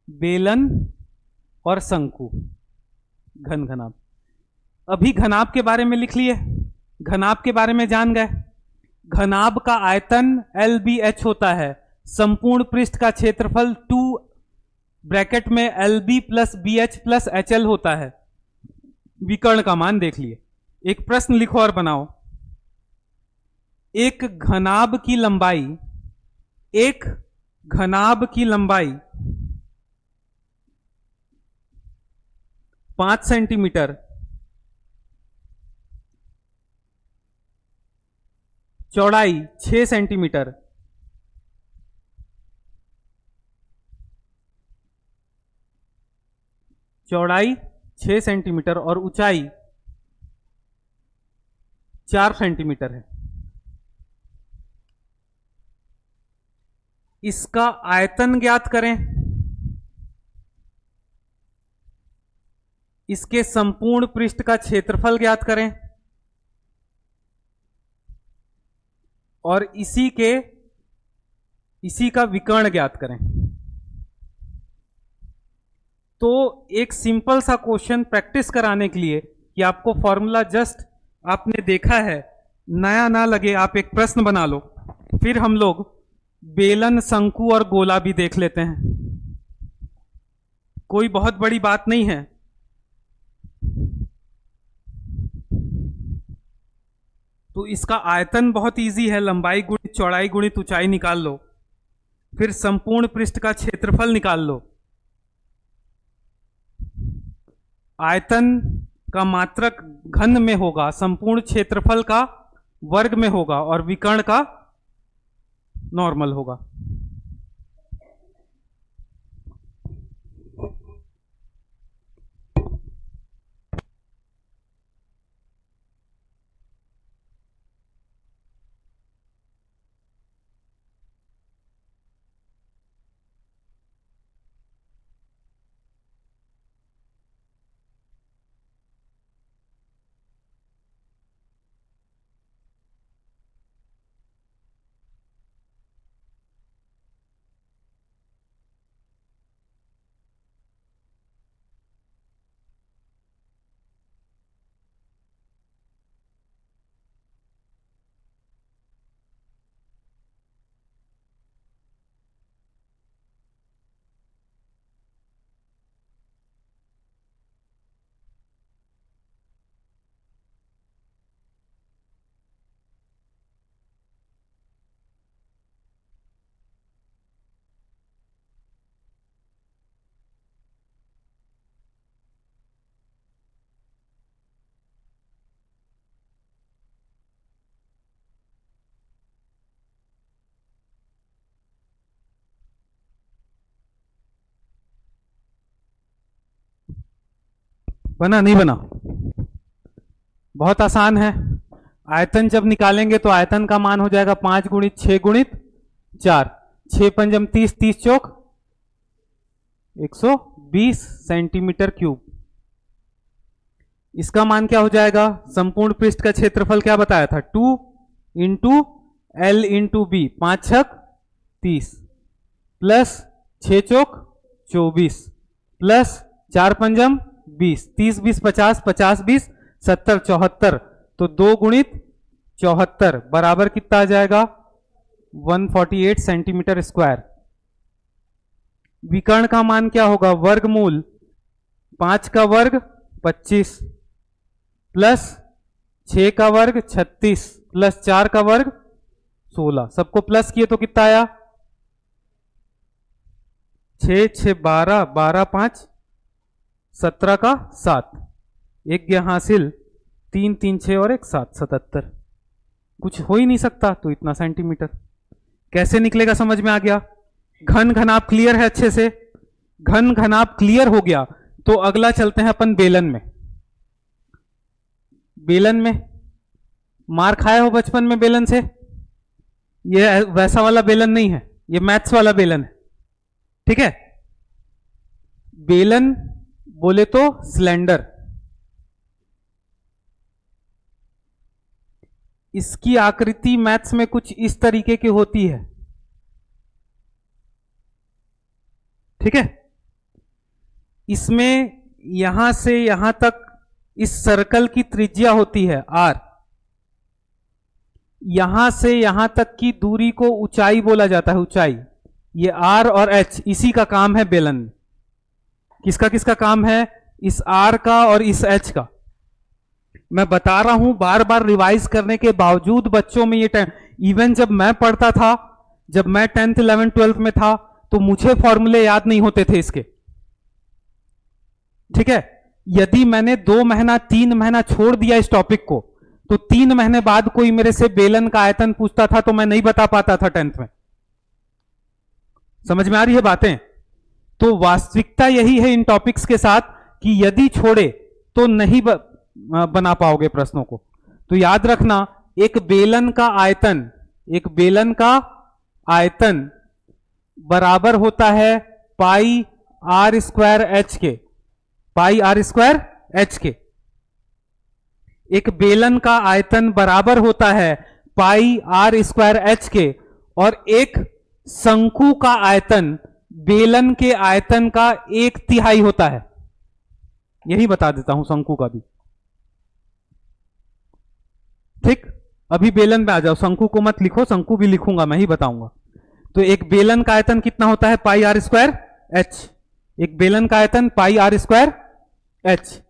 बेलन और शंकु, घन घनाभ। अभी घनाभ के बारे में लिख लिए, घनाभ के बारे में जान गए। घनाभ का आयतन LBH होता है, संपूर्ण पृष्ठ का क्षेत्रफल 2 ब्रैकेट में LB plus BH plus HL होता है। विकर्ण का मान देख लिए। एक प्रश्न लिखो और बनाओ। एक घनाभ की लंबाई, एक घनाभ की लंबाई 5 सेंटीमीटर, चौड़ाई 6 सेंटीमीटर, चौड़ाई 6 सेंटीमीटर और ऊंचाई 4 सेंटीमीटर है। इसका आयतन ज्ञात करें, इसके संपूर्ण पृष्ठ का क्षेत्रफल ज्ञात करें और इसी का विकर्ण ज्ञात करें। तो एक सिंपल सा क्वेश्चन प्रैक्टिस कराने के लिए कि आपको फॉर्मूला जस्ट आपने देखा है, नया ना लगे, आप एक प्रश्न बना लो। फिर हम लोग बेलन, शंकु और गोला भी देख लेते हैं। कोई बहुत बड़ी बात नहीं है। तो इसका आयतन बहुत इजी है, लंबाई गुणित चौड़ाई गुणित ऊंचाई निकाल लो, फिर संपूर्ण पृष्ठ का क्षेत्रफल निकाल लो। आयतन का मात्रक घन में होगा, संपूर्ण क्षेत्रफल का वर्ग में होगा और विकर्ण का नॉर्मल होगा। बना नहीं बना? बहुत आसान है। आयतन जब निकालेंगे तो आयतन का मान हो जाएगा 5 गुणित 6 गुणित 4, 6 पंजम 30, 30 चौक 120 सेंटीमीटर क्यूब। इसका मान क्या हो जाएगा? संपूर्ण पृष्ठ का क्षेत्रफल क्या बताया था? 2 इंटू एल इंटू बी, 5 छक 30 प्लस 6 चौक 24 प्लस 4 पंजम 20, 30 20 50, 50 20 70 74, तो 2 गुणित 74 बराबर कितना आ जाएगा? 148 सेंटीमीटर स्क्वायर। विकर्ण का मान क्या होगा? वर्गमूल 5 का वर्ग 25 प्लस 6 का वर्ग 36 प्लस 4 का वर्ग 16, सबको प्लस किए तो कितना आया? 6 6 12, 12 5 17 का 7, एक गया हासिल, 3 3 6 और 1 7, 77। कुछ हो ही नहीं सकता, तो इतना सेंटीमीटर कैसे निकलेगा? समझ में आ गया? घन घनाभ क्लियर है अच्छे से? घन घनाभ क्लियर हो गया तो अगला चलते हैं अपन बेलन में। बेलन में मार खाए हो बचपन में बेलन से? ये वैसा वाला बेलन नहीं है, ये मैथ्स वाला बेलन है, ठीक है? बेलन बोले तो सिलेंडर, इसकी आकृति मैथ्स में कुछ इस तरीके की होती है, ठीक है? इसमें यहां से यहां तक इस सर्कल की त्रिज्या होती है r, यहां से यहां तक की दूरी को ऊंचाई बोला जाता है, ऊंचाई। ये r और h इसी का काम है बेलन में। किसका किसका काम है? इस r का और इस h का। मैं बता रहा हूं, बार बार रिवाइज करने के बावजूद बच्चों में ये इवन जब मैं पढ़ता था, जब मैं 10th 11th 12th में था, तो मुझे फॉर्मूले याद नहीं होते थे इसके, ठीक है? यदि मैंने 2 महीना 3 महीना छोड़ दिया इस टॉपिक को, तो 3 महीने बाद कोई मेरे से बेलन का आयतन पूछता था तो मैं नहीं बता पाता था 10th में। समझ में आ रही है बातें? तो वास्तविकता यही है इन टॉपिक्स के साथ कि यदि छोड़े तो नहीं बना पाओगे प्रश्नों को। तो याद रखना, एक बेलन का आयतन, एक बेलन का आयतन बराबर होता है पाई आर स्क्वायर एच के, पाई आर स्क्वायर एच के। एक बेलन का आयतन बराबर होता है पाई आर स्क्वायर एच के, और एक शंकु का आयतन बेलन के आयतन का 1/3 होता है। यही बता देता हूं शंकु का भी, ठीक? अभी बेलन में आ जाओ, शंकु को मत लिखो, शंकु भी लिखूंगा, मैं ही बताऊंगा। तो एक बेलन का आयतन कितना होता है? Pi are square H. एक बेलन का आयतन पाई आर स्क्वायर एच।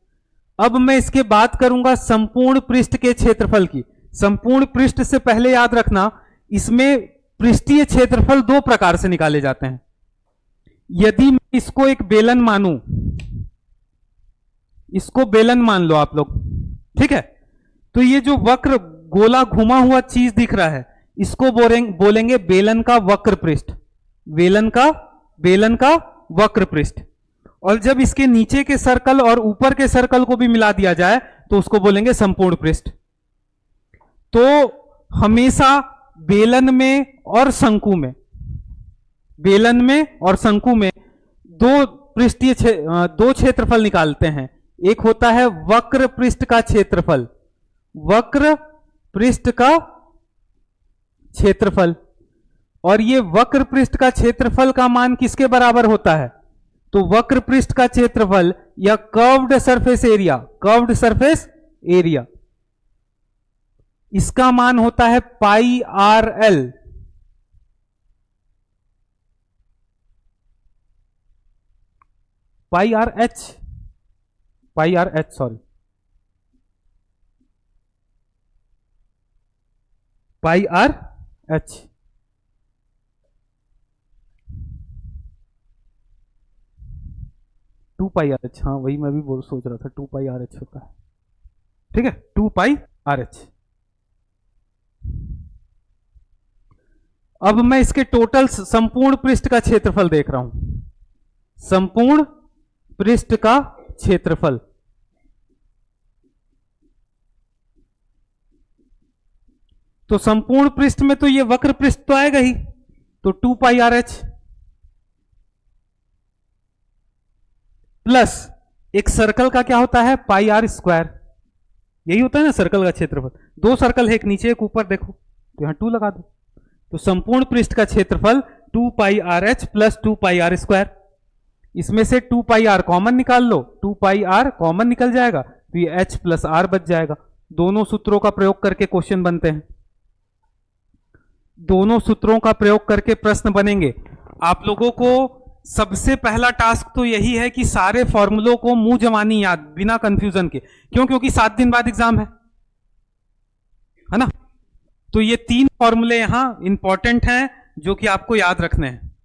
अब मैं इसके बात करूंगा संपूर्ण पृष्ठ के क्षेत्रफल की। संपूर्ण पृष्ठ से पहले याद रखना, इसमें पृष्ठीय क्षेत्रफल 2 प्रकार से निकाले जाते हैं। यदि मैं इसको एक बेलन मानूं, इसको बेलन मान लो आप लोग, ठीक है? तो ये जो वक्र गोला घुमा हुआ चीज दिख रहा है, इसको बोलेंगे बेलन का वक्र पृष्ठ, बेलन का वक्र पृष्ठ। और जब इसके नीचे के सर्कल और ऊपर के सर्कल को भी मिला दिया जाए तो उसको बोलेंगे संपूर्ण पृष्ठ। तो हमेशा बेलन में और शंकु में, बेलन में और शंकु में दो क्षेत्रफल निकालते हैं। एक होता है वक्र पृष्ठ का क्षेत्रफल, वक्र पृष्ठ का क्षेत्रफल, और ये वक्र पृष्ठ का क्षेत्रफल का मान किसके बराबर होता है? तो वक्र पृष्ठ का क्षेत्रफल या curved surface area, curved surface area, इसका मान होता है pi R L. Pi R H sorry, pi R H. Two pi R H, हाँ वही मैं भी सोच रहा था, 2 पाई आर एच होता है। ठीक है, 2 पाई आर एच। अब मैं इसके टोटल संपूर्ण पृष्ठ का क्षेत्रफल देख रहा हूं, संपूर्ण पृष्ठ का क्षेत्रफल। तो संपूर्ण पृष्ठ में तो ये वक्र पृष्ठ तो आएगा ही, तो 2 पाई आर एच प्लस एक सर्कल का क्या होता है? Pi are square. यही होता है ना सर्कल का क्षेत्रफल। दो सर्कल है, एक नीचे एक ऊपर, देखो तो यहां 2 लगा दो। तो संपूर्ण पृष्ठ का क्षेत्रफल 2 pi R H plus 2 pi are square. इसमें से 2 पाई आर कॉमन निकाल लो, 2 पाई आर कॉमन निकल जाएगा तो ये एच प्लस आर बच जाएगा। दोनों सूत्रों का प्रयोग करके क्वेश्चन बनते हैं, दोनों सूत्रों का प्रयोग करके प्रश्न बनेंगे। आप लोगों को सबसे पहला टास्क तो यही है कि सारे फॉर्मूलों को मुंह जमानी याद, बिना कंफ्यूजन के। क्यों? क्योंकि 7 दिन बाद एग्जाम है ना। तो ये 3 फॉर्मूले यहां इंपॉर्टेंट हैं जो कि आपको याद रखने हैं,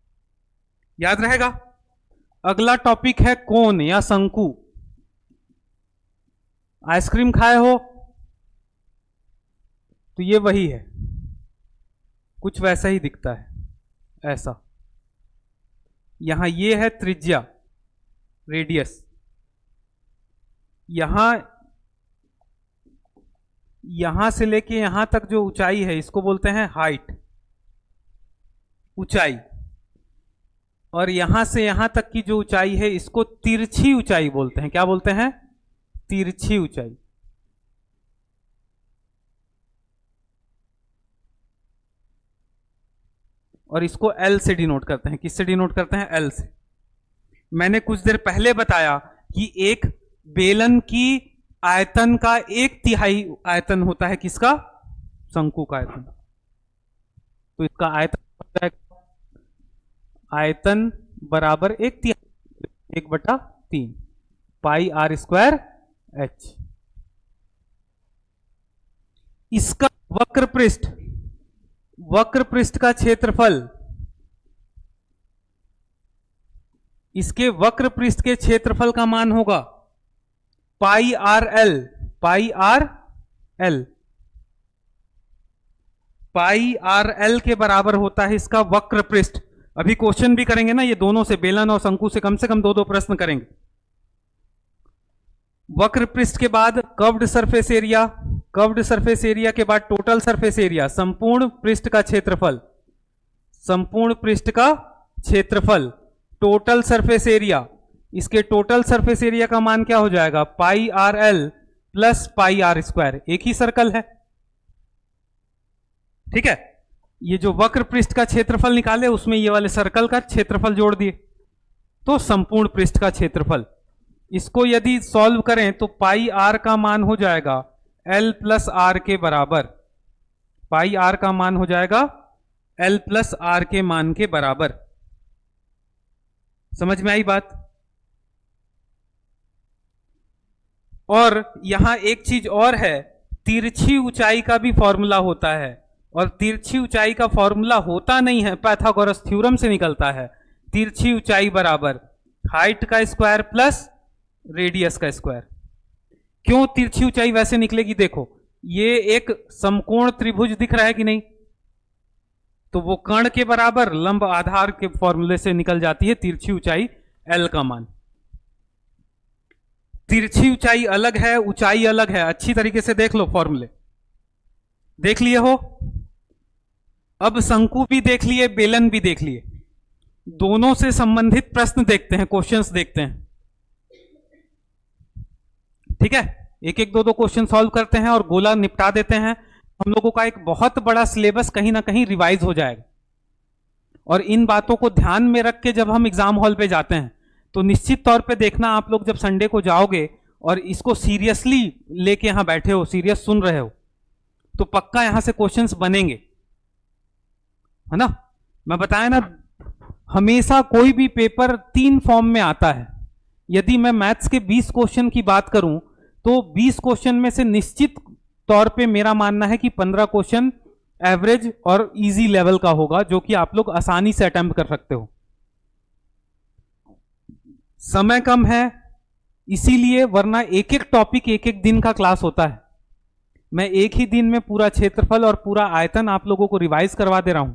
याद रहेगा। अगला टॉपिक है कोण या शंकु। आइसक्रीम खाए हो तो ये वही है, कुछ वैसा ही दिखता है, ऐसा। यहां ये है त्रिज्या, रेडियस। यहां से लेके यहां तक जो ऊंचाई है इसको बोलते हैं हाइट, ऊंचाई। और यहां से यहां तक की जो ऊंचाई है इसको तिरछी ऊंचाई बोलते हैं। क्या बोलते हैं? तिरछी ऊंचाई। और इसको L से डिनोट करते हैं। किससे डिनोट करते हैं? L से। मैंने कुछ देर पहले बताया कि एक बेलन की आयतन का 1/3 आयतन होता है किसका? शंकु का आयतन। तो इसका आयतन होता है, आयतन बराबर 1/3, 1/3 पाई आर स्क्वायर एच। इसका वक्र पृष्ठ का क्षेत्रफल, इसके वक्र पृष्ठ के क्षेत्रफल का मान होगा पाई R L. Pi R L के बराबर होता है इसका वक्र पृष्ठ। अभी क्वेश्चन भी करेंगे ना ये दोनों से, बेलन और शंकु से कम 2 प्रश्न करेंगे। वक्र पृष्ठ के बाद curved surface area, curved surface area के बाद टोटल सरफेस एरिया, संपूर्ण पृष्ठ का क्षेत्रफल, संपूर्ण पृष्ठ का क्षेत्रफल, टोटल सरफेस एरिया। इसके टोटल सरफेस एरिया का मान क्या हो जाएगा? Pi R L plus pi are square. एक ही सर्कल है, ठीक है। ये जो वक्र पृष्ठ का क्षेत्रफल निकाले उसमें ये वाले सर्कल का क्षेत्रफल जोड़ दिए, तो संपूर्ण पृष्ठ का क्षेत्रफल। इसको यदि सॉल्व करें तो पाई आर का मान हो जाएगा एल प्लस आर के बराबर। पाई आर का मान हो जाएगा एल प्लस आर के मान के बराबर। समझ में आई बात? और यहां एक चीज और है, तिरछी ऊंचाई का भी फॉर्मूला होता है। और तिरछी ऊंचाई का फॉर्मूला होता नहीं है, पाइथागोरस थ्योरम से निकलता है। तिरछी ऊंचाई बराबर हाइट का स्क्वायर प्लस रेडियस का स्क्वायर। क्यों तिरछी ऊंचाई वैसे निकलेगी? देखो ये एक समकोण त्रिभुज दिख रहा है कि नहीं? तो वो कर्ण के बराबर लंब आधार के फॉर्मूले से निकल जाती है तिरछी ऊंचाई L का मान। तिरछी ऊंचाई अलग है, ऊंचाई अलग है, अच्छी तरीके से देख लो फॉर्मूले, देख लिए हो। अब शंकु भी देख लिए, बेलन भी देख लिए, दोनों से संबंधित प्रश्न देखते हैं, क्वेश्चंस देखते हैं। ठीक है, एक एक दो दो क्वेश्चन सॉल्व करते हैं और गोला निपटा देते हैं। हम लोगों का एक बहुत बड़ा सिलेबस कहीं ना कहीं रिवाइज हो जाएगा। और इन बातों को ध्यान में रख के जब हम एग्जाम हॉल पे जाते हैं तो निश्चित तौर पे देखना, आप लोग जब संडे को जाओगे और इसको सीरियसली लेके यहां बैठे हो, सीरियस सुन रहे हो, तो पक्का यहां से क्वेश्चंस बनेंगे, है ना। मैं बताया ना, हमेशा कोई भी पेपर 3 फॉर्म में आता है। यदि मैं मैथ्स के 20 क्वेश्चन की बात करूं तो 20 क्वेश्चन में से निश्चित तौर पे मेरा मानना है कि 15 क्वेश्चन एवरेज और इजी लेवल का होगा, जो कि आप लोग आसानी से अटेम्प्ट कर सकते हो। समय कम है इसीलिए, वरना एक एक टॉपिक एक एक दिन का क्लास होता है। मैं एक ही दिन में पूरा क्षेत्रफल और पूरा आयतन आप लोगों को रिवाइज करवा दे रहा हूं,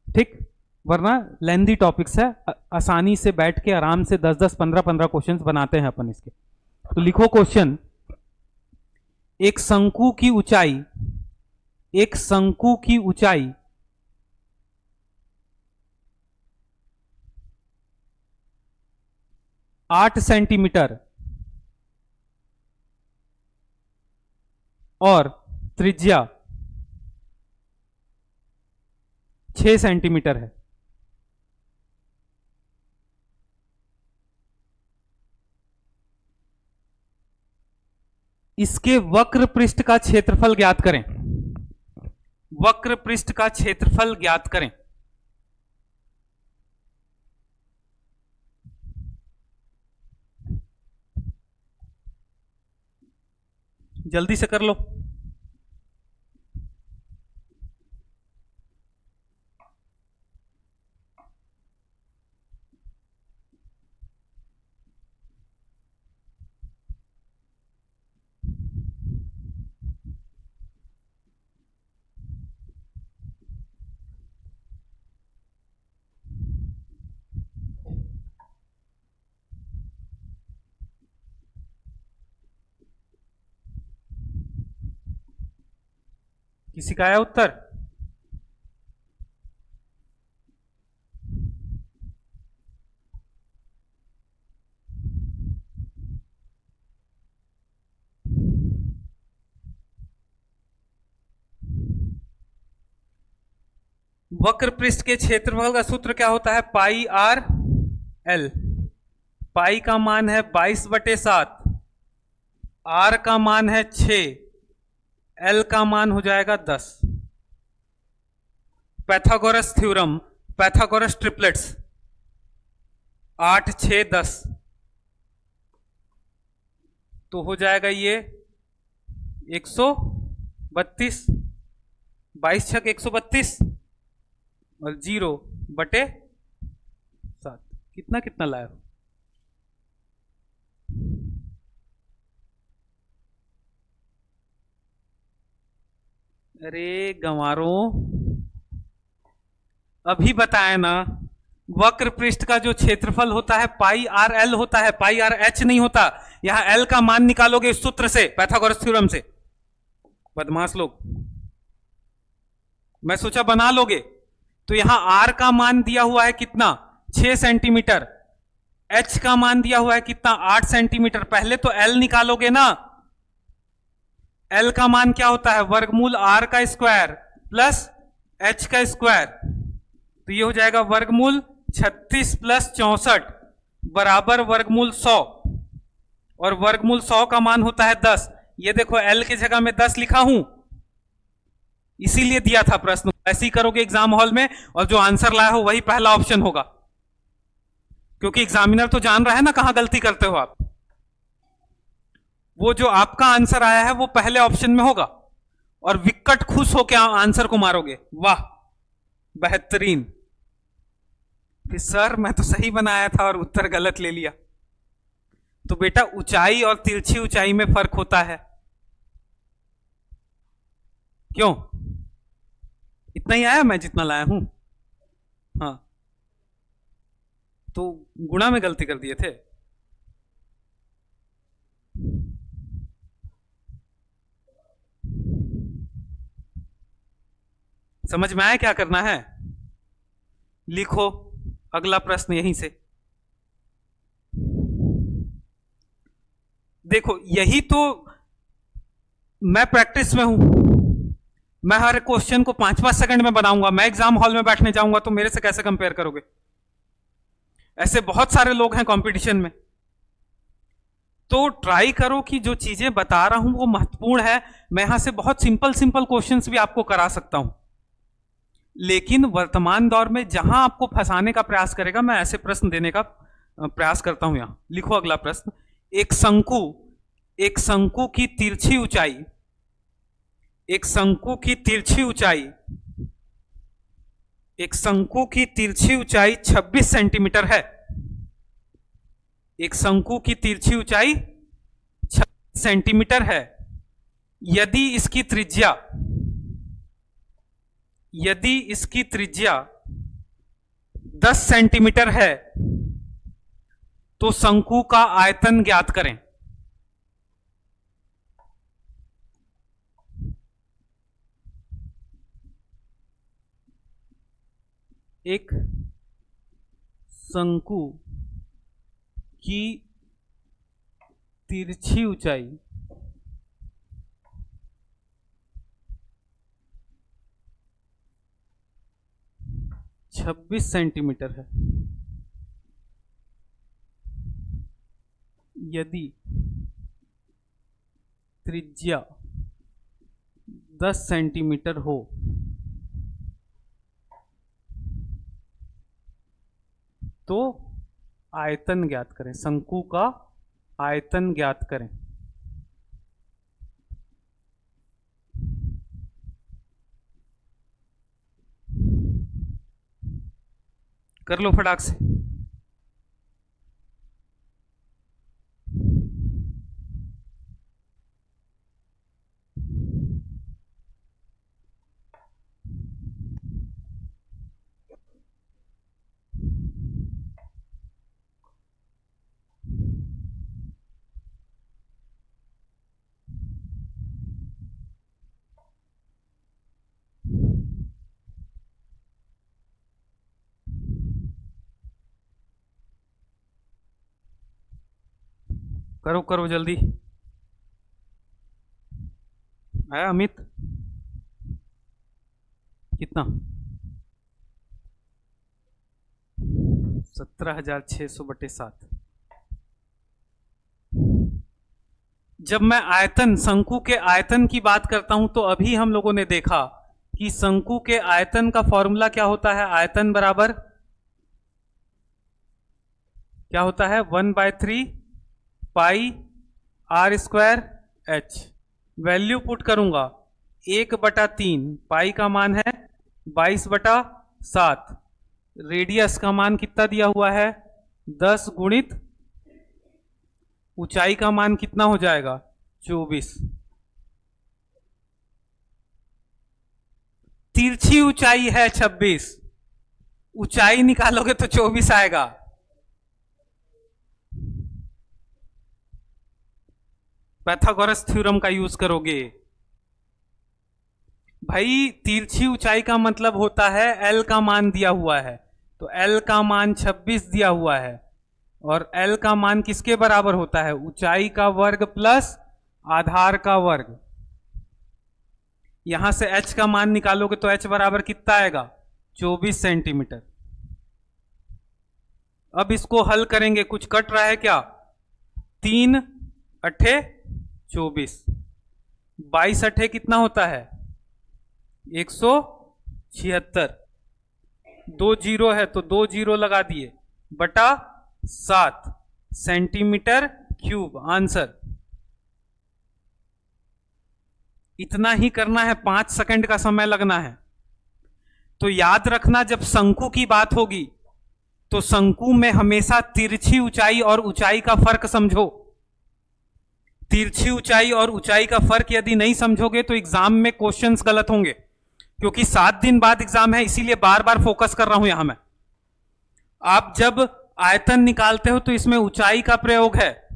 ठीक। वरना लेंदी टॉपिक्स है, आसानी से बैठ के आराम से 10-10, 15-15 क्वेश्चंस बनाते हैं अपन इसके। तो लिखो क्वेश्चन, एक शंकु की ऊंचाई, एक शंकु की ऊंचाई 8 सेंटीमीटर और त्रिज्या 6 सेंटीमीटर है। इसके वक्र पृष्ठ का क्षेत्रफल ज्ञात करें। वक्र पृष्ठ का क्षेत्रफल ज्ञात करें। जल्दी से कर लो। किसी का आया उत्तर? वक्र पृष्ठ के क्षेत्रफल का सूत्र क्या होता है? Pi R L. पाई का मान है 22/7, आर का मान है 6, एल का मान हो जाएगा 10। पैथागोरस थ्योरम, पैथागोरस ट्रिपलेट्स 8, 6, 10, तो हो जाएगा ये 132, 22 छक 132 और 0/7। कितना कितना लाया? अरे गंवारों, अभी बताया ना, वक्र पृष्ठ का जो क्षेत्रफल होता है पाई आर एल होता है, पाई आर एच नहीं होता। यहां एल का मान निकालोगे इस सूत्र से, पैथागोरस थ्योरम से। बदमाश लोग, मैं सोचा बना लोगे। तो यहां आर का मान दिया हुआ है कितना? 6 सेंटीमीटर। एच का मान दिया हुआ है कितना? 8 सेंटीमीटर। पहले तो एल निकालोगे ना। एल का मान क्या होता है? वर्गमूल आर का स्क्वायर प्लस एच का स्क्वायर। तो ये हो जाएगा वर्गमूल 36 + 64 बराबर वर्गमूल 100, और वर्गमूल 100 का मान होता है 10। ये देखो एल की जगह में 10 लिखा हूं, इसीलिए दिया था प्रश्न। ऐसे ही करोगे एग्जाम हॉल में, और जो आंसर लाया हो वही पहला ऑप्शन होगा, क्योंकि एग्जामिनर तो जान रहा है ना कहां गलती करते हो आप। वो जो आपका आंसर आया है वो पहले ऑप्शन में होगा, और विकट खुश हो क्या आंसर को मारोगे। वाह बेहतरीन। फिर सर मैं तो सही बनाया था और उत्तर गलत ले लिया। तो बेटा ऊंचाई और तिरछी ऊंचाई में फर्क होता है। क्यों? इतना ही आया मैं जितना लाया हूं। हाँ, तो गुणा में गलती कर दिए थे। समझ में आया क्या करना है? लिखो अगला प्रश्न यहीं से। देखो यही तो मैं प्रैक्टिस में हूं। मैं हर क्वेश्चन को 5-5 सेकंड में बनाऊंगा। मैं एग्जाम हॉल में बैठने जाऊंगा तो मेरे से कैसे कंपेयर करोगे? ऐसे बहुत सारे लोग हैं कंपटीशन में। तो ट्राई करो कि जो चीजें बता रहा हूं वो महत्वपूर्ण है। मैं यहां से बहुत सिंपल सिंपल क्वेश्चंस भी आपको करा सकता हूं, लेकिन वर्तमान दौर में जहां आपको फंसाने का प्रयास करेगा मैं ऐसे प्रश्न देने का प्रयास करता हूं। यहां लिखो अगला प्रश्न। एक शंकु की तिरछी ऊंचाई, एक शंकु की तिरछी ऊंचाई, एक शंकु की तिरछी ऊंचाई 26 सेंटीमीटर है। एक शंकु की तिरछी ऊंचाई 26 सेंटीमीटर है। यदि इसकी त्रिज्या 10 सेंटीमीटर है तो शंकु का आयतन ज्ञात करें। एक शंकु की तिरछी ऊंचाई 26 सेंटीमीटर है। यदि त्रिज्या 10 सेंटीमीटर हो तो आयतन ज्ञात करें। शंकु का आयतन ज्ञात करें। कर लो फटाक से। करो करो जल्दी। आया अमित? कितना? 17,600/7। जब मैं आयतन, शंकु के आयतन की बात करता हूं तो अभी हम लोगों ने देखा कि शंकु के आयतन का फॉर्मूला क्या होता है। आयतन बराबर क्या होता है? 1/3 पाई r² h। वैल्यू पुट करूंगा 1/3। पाई का मान है 22/7। रेडियस का मान कितना दिया हुआ है? 10 गुणित ऊंचाई का मान कितना हो जाएगा? 24। तिरछी ऊंचाई है 26, ऊंचाई निकालोगे तो 24 आएगा। पाइथागोरस थ्योरम का यूज करोगे। भाई तिरछी ऊंचाई का मतलब होता है L का मान दिया हुआ है, तो L का मान 26 दिया हुआ है और L का मान किसके बराबर होता है? ऊंचाई का वर्ग प्लस आधार का वर्ग। यहां से h का मान निकालोगे तो h बराबर कितना आएगा? 24 सेंटीमीटर। अब इसको हल करेंगे। कुछ कट रहा है क्या? 3 अठे 24, 22 अठे कितना होता है? 176। 2 जीरो है तो 2 जीरो लगा दिए, बटा 7 सेंटीमीटर क्यूब आंसर। इतना ही करना है, 5 सेकंड का समय लगना है। तो याद रखना, जब शंकु की बात होगी तो शंकु में हमेशा तिरछी ऊंचाई और ऊंचाई का फर्क समझो। तिरछी ऊंचाई और ऊंचाई का फर्क यदि नहीं समझोगे तो एग्जाम में क्वेश्चंस गलत होंगे, क्योंकि 7 दिन बाद एग्जाम है, इसीलिए बार बार फोकस कर रहा हूं यहां मैं। आप जब आयतन निकालते हो तो इसमें ऊंचाई का प्रयोग है,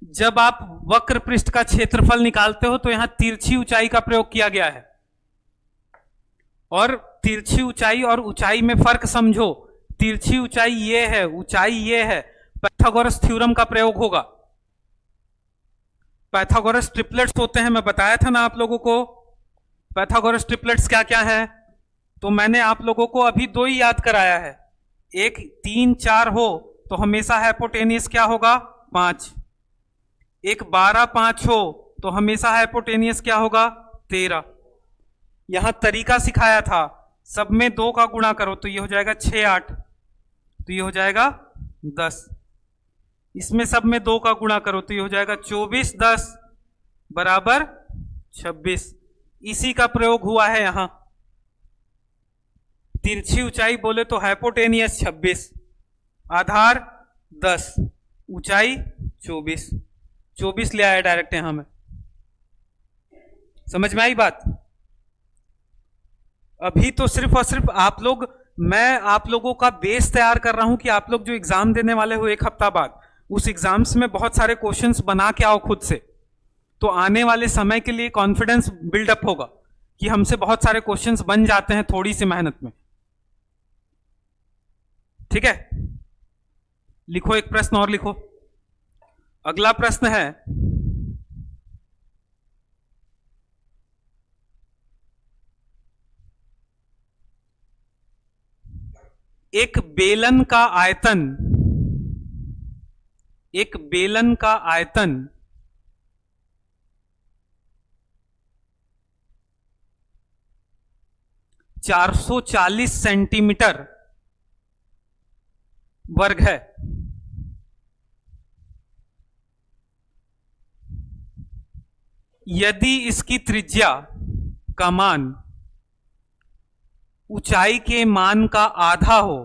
जब आप वक्र पृष्ठ का क्षेत्रफल निकालते हो तो यहां तिरछी ऊंचाई का प्रयोग किया गया है। और तिरछी ऊंचाई और ऊंचाई में फर्क समझो, तिरछी ऊंचाई ये है, ऊंचाई ये है, पाइथागोरस थ्योरम का प्रयोग होगा। पाइथागोरस ट्रिपलेट्स होते हैं, मैं बताया था ना आप लोगों को पाइथागोरस ट्रिपलेट्स क्या क्या है। तो मैंने आप लोगों को अभी 2 ही याद कराया है। एक 3 4 हो तो हमेशा हाइपोटेनियस क्या होगा 5, एक 12 5 हो तो हमेशा हाइपोटेनियस क्या होगा 13। यहां तरीका सिखाया था, सब में 2 का गुणा करो तो ये हो जाएगा 6 8, तो ये हो जाएगा 10। इसमें सब में 2 का गुणा करो तो ये हो जाएगा 24 10 बराबर 26। इसी का प्रयोग हुआ है यहां। तिरछी ऊंचाई बोले तो हाइपोटेनियस 26, आधार 10, ऊंचाई 24, 24 ले आया डायरेक्ट यहां में। समझ में आई बात? अभी तो सिर्फ और सिर्फ आप लोग, मैं आप लोगों का बेस तैयार कर रहा हूं कि आप लोग जो एग्जाम देने वाले हो 1 हफ्ता बाद, उस एग्जाम्स में बहुत सारे क्वेश्चंस बना के आओ खुद से। तो आने वाले समय के लिए कॉन्फिडेंस बिल्डअप होगा कि हमसे बहुत सारे क्वेश्चंस बन जाते हैं थोड़ी सी मेहनत में। ठीक है, लिखो एक प्रश्न और लिखो। अगला प्रश्न है, एक बेलन का आयतन, एक बेलन का आयतन 440 सेंटीमीटर वर्ग है। यदि इसकी त्रिज्या का मान ऊंचाई के मान का आधा हो,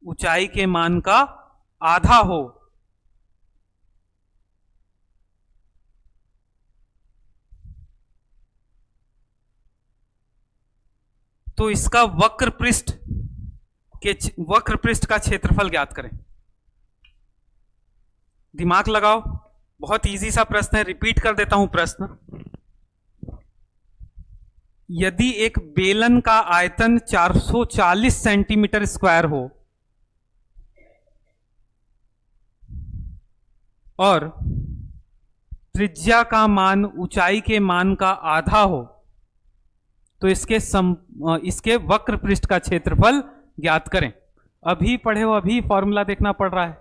ऊंचाई के मान का आधा हो, तो इसका वक्र पृष्ठ का क्षेत्रफल ज्ञात करें। दिमाग लगाओ, बहुत इजी सा प्रश्न है, रिपीट कर देता हूं प्रश्न। यदि एक बेलन का आयतन 440 सेंटीमीटर स्क्वायर हो और त्रिज्या का मान ऊंचाई के मान का आधा हो, तो इसके वक्र पृष्ठ का क्षेत्रफल ज्ञात करें। अभी पढ़े हो, अभी फॉर्मूला देखना पड़ रहा है।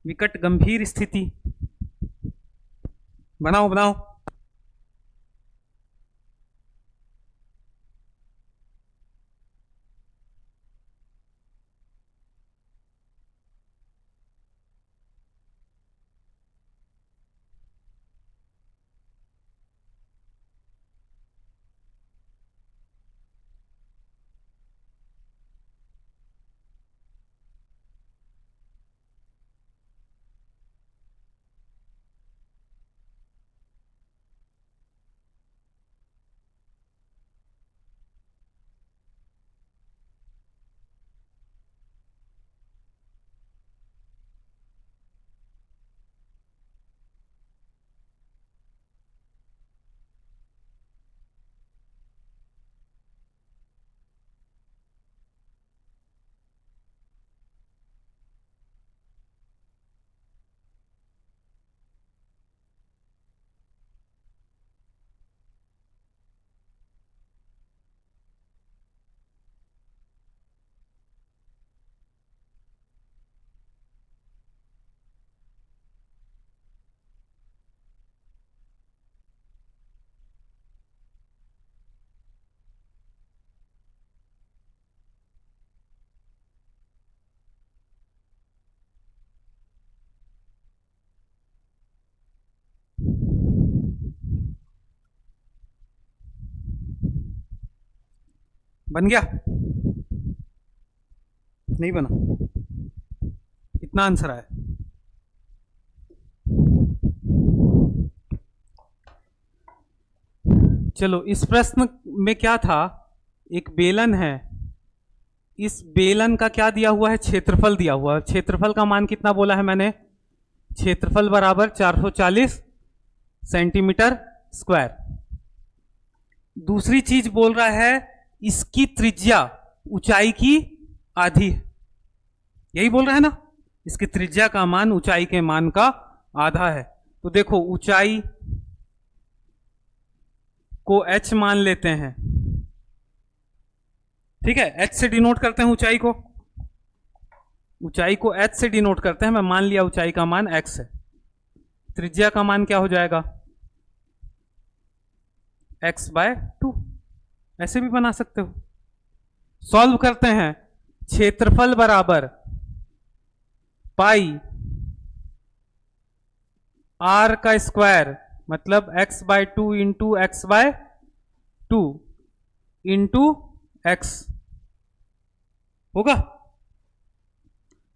विकट गंभीर स्थिति, बनाओ बनाओ। बन गया? नहीं बना? कितना आंसर आया? चलो इस प्रश्न में क्या था, एक बेलन है, इस बेलन का क्या दिया हुआ है, क्षेत्रफल दिया हुआ है। क्षेत्रफल का मान कितना बोला है मैंने, क्षेत्रफल बराबर 440 सेंटीमीटर स्क्वायर। दूसरी चीज बोल रहा है इसकी त्रिज्या ऊंचाई की आधी है, यही बोल रहा है ना, इसकी त्रिज्या का मान ऊंचाई के मान का आधा है। तो देखो ऊंचाई को h मान लेते हैं, ठीक है, h से डिनोट करते हैं ऊंचाई को, ऊंचाई को h से डिनोट करते हैं। मैं मान लिया ऊंचाई का मान x है, त्रिज्या का मान क्या हो जाएगा, x/2, ऐसे भी बना सकते हो। सॉल्व करते हैं, क्षेत्रफल बराबर पाई r का स्क्वायर मतलब x/2 into x/2 into x होगा।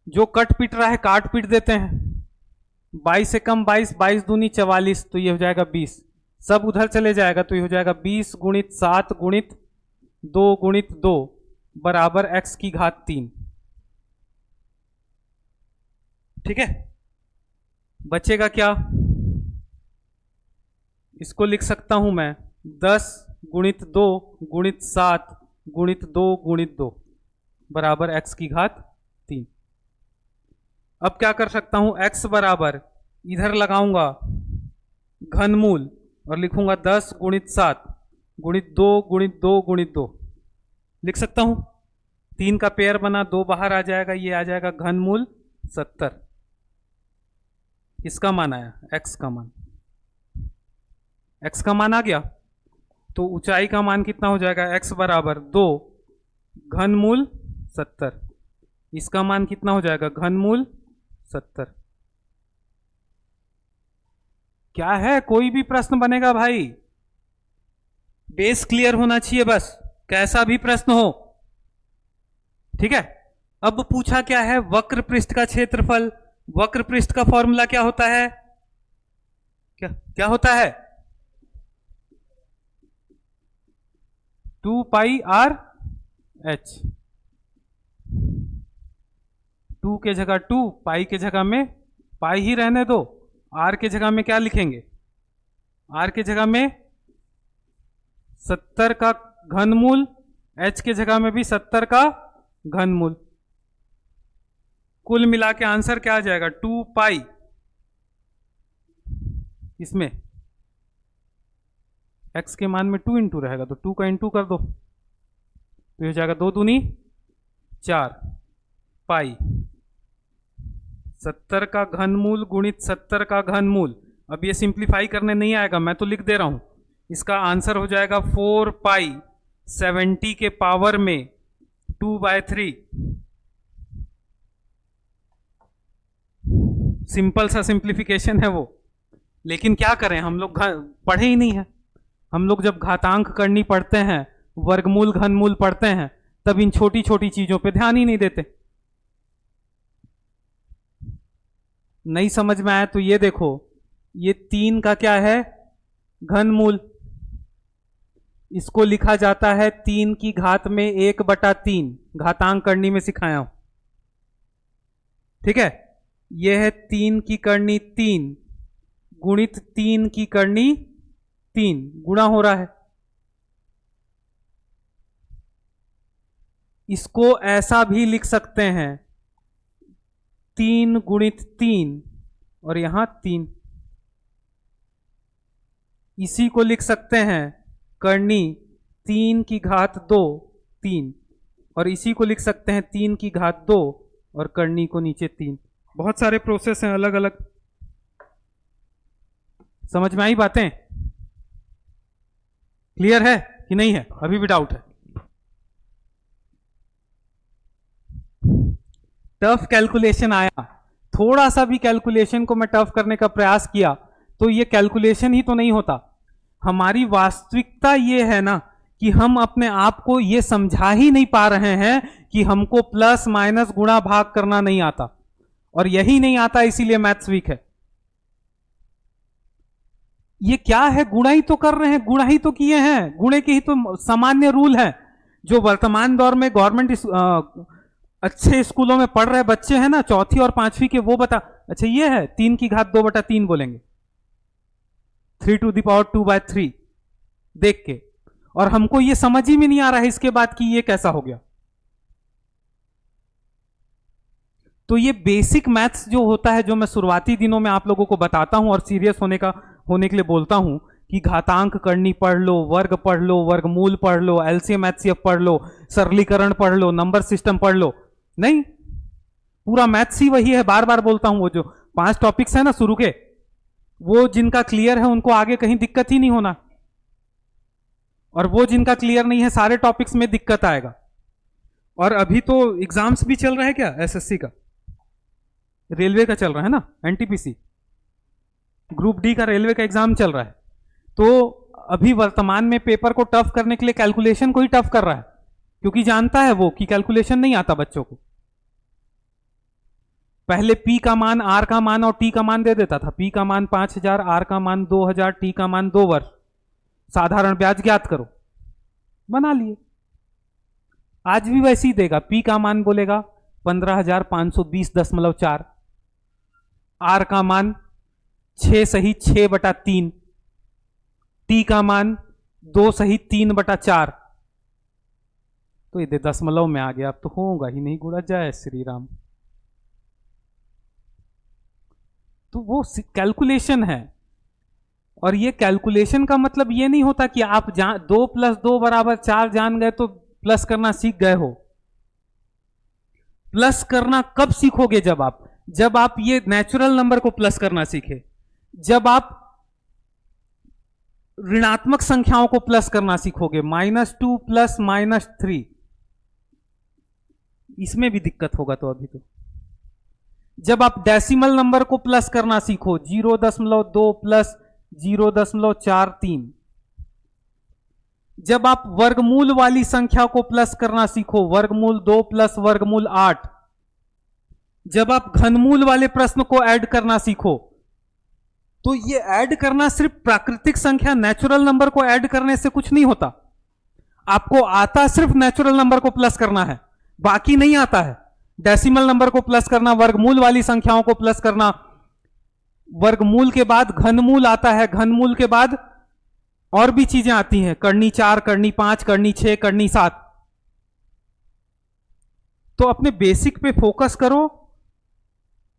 जो कट पिट रहा है काट पिट देते हैं, 22 से कम 22, 22 दूनी 44, तो ये हो जाएगा 20, सब उधर चले जाएगा तो ये हो जाएगा 20 गुणित 7 गुणित 2 गुणित 2 बराबर x की घात 3। ठीक है, बचेगा क्या, इसको लिख सकता हूं मैं 10 गुणित 2 गुणित 7 गुणित 2 गुणित 2 बराबर x की घात 3। अब क्या कर सकता हूं, x बराबर इधर लगाऊंगा घनमूल और लिखूंगा 10 गुणित 7 गुणित 2 गुणित 2 गुणित 2, लिख सकता हूं। 3 का पेयर बना, 2 बाहर आ जाएगा, ये आ जाएगा घनमूल 70। किसका मान आया, x का मान, x का मान आ गया। तो ऊंचाई का मान कितना हो जाएगा, x बराबर 2 घनमूल 70, इसका मान कितना हो जाएगा, घनमूल 70। क्या है, कोई भी प्रश्न बनेगा भाई, बेस क्लियर होना चाहिए बस, कैसा भी प्रश्न हो। ठीक है, अब पूछा क्या है, वक्र पृष्ठ का क्षेत्रफल। वक्र पृष्ठ का फॉर्मूला क्या होता है, क्या क्या होता है, 2πr/h। 2 के जगह 2, पाई के जगह में पाई ही रहने दो, r के जगह में क्या लिखेंगे, r के जगह में 70 का घनमूल, h के जगह में भी 70 का घनमूल। कुल मिला के आंसर क्या आ जाएगा, 2 पाई, इसमें x के मान में 2 इंटू रहेगा तो 2 का इंटू कर दो, तो हो जाएगा 2 दूनी 4 पाई 70 का घनमूल गुणित 70 का घनमूल। अब ये सिंप्लीफाई करने नहीं आएगा, मैं तो लिख दे रहा हूं, इसका आंसर हो जाएगा 4 पाई 70 के पावर में 2/3। सिंपल सा सिंप्लीफिकेशन है वो, लेकिन क्या करें, हम लोग पढ़े ही नहीं है। हम लोग जब घातांक करनी पढ़ते हैं, वर्गमूल घनमूल पढ़ते हैं, तब इन छोटी छोटी चीजों पे ध्यान ही नहीं देते। नहीं समझ में आया तो ये देखो, ये 3 का क्या है, घनमूल, इसको लिखा जाता है 3 की घात में 1/3, घातांक करनी में सिखाया हूं। ठीक है, यह है 3 की करनी 3 गुणित 3 की करनी 3, गुणा हो रहा है। इसको ऐसा भी लिख सकते हैं 3 गुणित 3 और यहां 3, इसी को लिख सकते हैं करनी 3 की घात 2 3, और इसी को लिख सकते हैं 3 की घात 2 और करनी को नीचे 3। बहुत सारे प्रोसेस हैं अलग अलग, समझ में आई बातें, क्लियर है कि नहीं है, अभी भी डाउट है। टफ कैलकुलेशन आया, थोड़ा सा भी कैलकुलेशन को मैं टफ करने का प्रयास किया तो ये कैलकुलेशन ही तो नहीं होता। हमारी वास्तविकता ये है ना कि हम अपने आप को ये समझा ही नहीं पा रहे हैं कि हमको प्लस माइनस गुणा भाग करना नहीं आता, और यही नहीं आता इसीलिए मैथ्स वीक है। ये क्या है, गुणा ही तो कर रहे हैं, गुणा ही तो किए हैं, गुणे के ही तो सामान्य रूल है। जो वर्तमान दौर में गवर्नमेंट अच्छे स्कूलों में पढ़ रहे बच्चे हैं ना, चौथी और पांचवी के, वो बता, अच्छा ये है 3 की घात 2/3 बोलेंगे, 3⁻²/3 देख के, और हमको ये समझ ही में नहीं आ रहा है इसके बाद कि ये कैसा हो गया। तो ये बेसिक मैथ्स जो होता है, जो मैं शुरुआती दिनों में आप लोगों को बताता हूं और सीरियस होने के लिए बोलता हूं कि घातांक करनी पढ़ लो, वर्ग पढ़ लो, वर्गमूल पढ़ लो, एलसीएम एचसीएफ पढ़ लो, सरलीकरण पढ़ लो, नंबर सिस्टम पढ़ लो, नहीं, पूरा मैथ्स ही वही है। बार बार बोलता हूं, वो जो 5 टॉपिक्स है ना शुरू के, वो जिनका क्लियर है उनको आगे कहीं दिक्कत ही नहीं होना, और वो जिनका क्लियर नहीं है सारे टॉपिक्स में दिक्कत आएगा। और अभी तो एग्जाम्स भी चल रहा है क्या, एसएससी का, रेलवे का चल रहा है ना, एनटीपीसी ग्रुप डी का रेलवे का एग्जाम चल रहा है। तो अभी वर्तमान में पेपर को टफ करने के लिए कैलकुलेशन को ही टफ कर रहा है, क्योंकि जानता है वो कि कैलकुलेशन नहीं आता बच्चों को। पहले पी का मान, आर का मान और टी का मान दे देता था, पी का मान 5000, आर का मान 2000, टी का मान 2 वर्ष, साधारण ब्याज ज्ञात करो, बना लिए। आज भी वैसे ही देगा, पी का मान बोलेगा 15,520.4, आर का मान 6 सही 6/3, टी का मान 2 सही 3/4। तो ये दशमलव में आ गया, अब तो होगा ही नहीं गुणा, जय श्री राम। तो वो कैलकुलेशन है, और ये कैलकुलेशन का मतलब ये नहीं होता कि आप 2 + 2 = 4 जान गए तो प्लस करना सीख गए हो। प्लस करना कब सीखोगे, जब आप ये नेचुरल नंबर को प्लस करना सीखे, जब आप ऋणात्मक संख्याओं को प्लस करना सीखोगे, -2 + -3, इसमें भी दिक्कत होगा। तो अभी तो जब आप डेसिमल नंबर को प्लस करना सीखो, 0.2 + 0.43, जब आप वर्गमूल वाली संख्या को प्लस करना सीखो, वर्गमूल 2 + वर्गमूल 8, जब आप घनमूल वाले प्रश्न को ऐड करना सीखो, तो ये ऐड करना सिर्फ प्राकृतिक संख्या, नेचुरल नंबर को ऐड करने से कुछ नहीं होता। आपको आता सिर्फ नेचुरल नंबर को प्लस करना है, बाकी नहीं आता है। डेसिमल नंबर को प्लस करना, वर्गमूल वाली संख्याओं को प्लस करना, वर्गमूल के बाद घनमूल आता है, घनमूल के बाद और भी चीजें आती हैं, करनी 4, करनी 5, करनी 6, करनी 7। तो अपने बेसिक पे फोकस करो,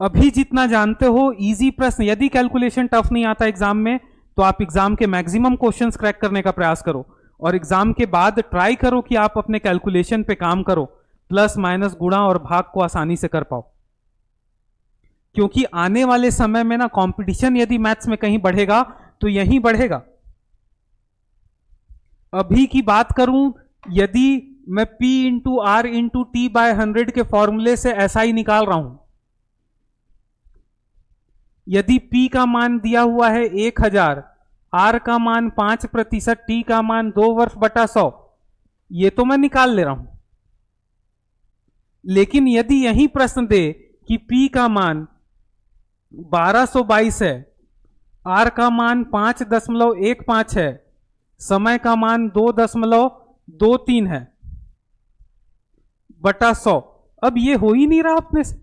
अभी जितना जानते हो इजी प्रश्न, यदि कैलकुलेशन टफ नहीं आता एग्जाम में, तो आप एग्जाम के मैक्सिमम क्वेश्चंस क्रैक करने का प्रयास करो, और एग्जाम के बाद ट्राई करो कि आप अपने कैलकुलेशन पे काम करो, प्लस माइनस गुणा और भाग को आसानी से कर पाओ। क्योंकि आने वाले समय में ना कंपटीशन यदि मैथ्स में कहीं बढ़ेगा तो यहीं बढ़ेगा। अभी की बात करूं, यदि मैं P × R × T/100 के फॉर्मूले से SI निकाल रहा हूं, यदि P का मान दिया हुआ है 1000, R का मान 5%, T का मान 2 वर्ष/100, ये तो मैं निकाल ले रहा हूं। लेकिन यदि यही प्रश्न दे कि P का मान 1222 है, R का मान 5.15 है, समय का मान 2.23 है बटा 100, अब ये हो ही नहीं रहा अपने से,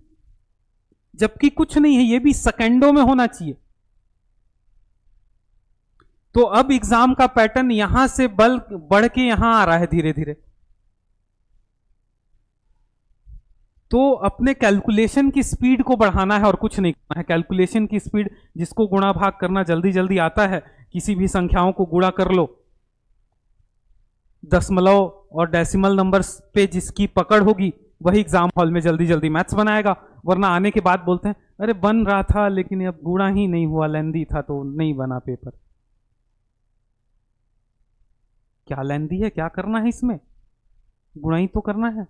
जबकि कुछ नहीं है, ये भी सेकंडों में होना चाहिए। तो अब एग्जाम का पैटर्न यहां से बढ़ के यहां आ रहा है धीरे धीरे। तो अपने कैलकुलेशन की स्पीड को बढ़ाना है और कुछ नहीं करना है। कैलकुलेशन की स्पीड, जिसको गुणा भाग करना जल्दी जल्दी आता है, किसी भी संख्याओं को गुणा कर लो, दशमलव और डेसिमल नंबर्स पे जिसकी पकड़ होगी वही एग्जाम हॉल में जल्दी जल्दी मैथ्स बनाएगा, वरना आने के बाद बोलते हैं अरे बन रहा था लेकिन अब गुणा ही नहीं हुआ, लेंदी था तो नहीं बना पेपर। क्या लेंदी है, क्या करना है इसमें, गुणा ही तो करना है।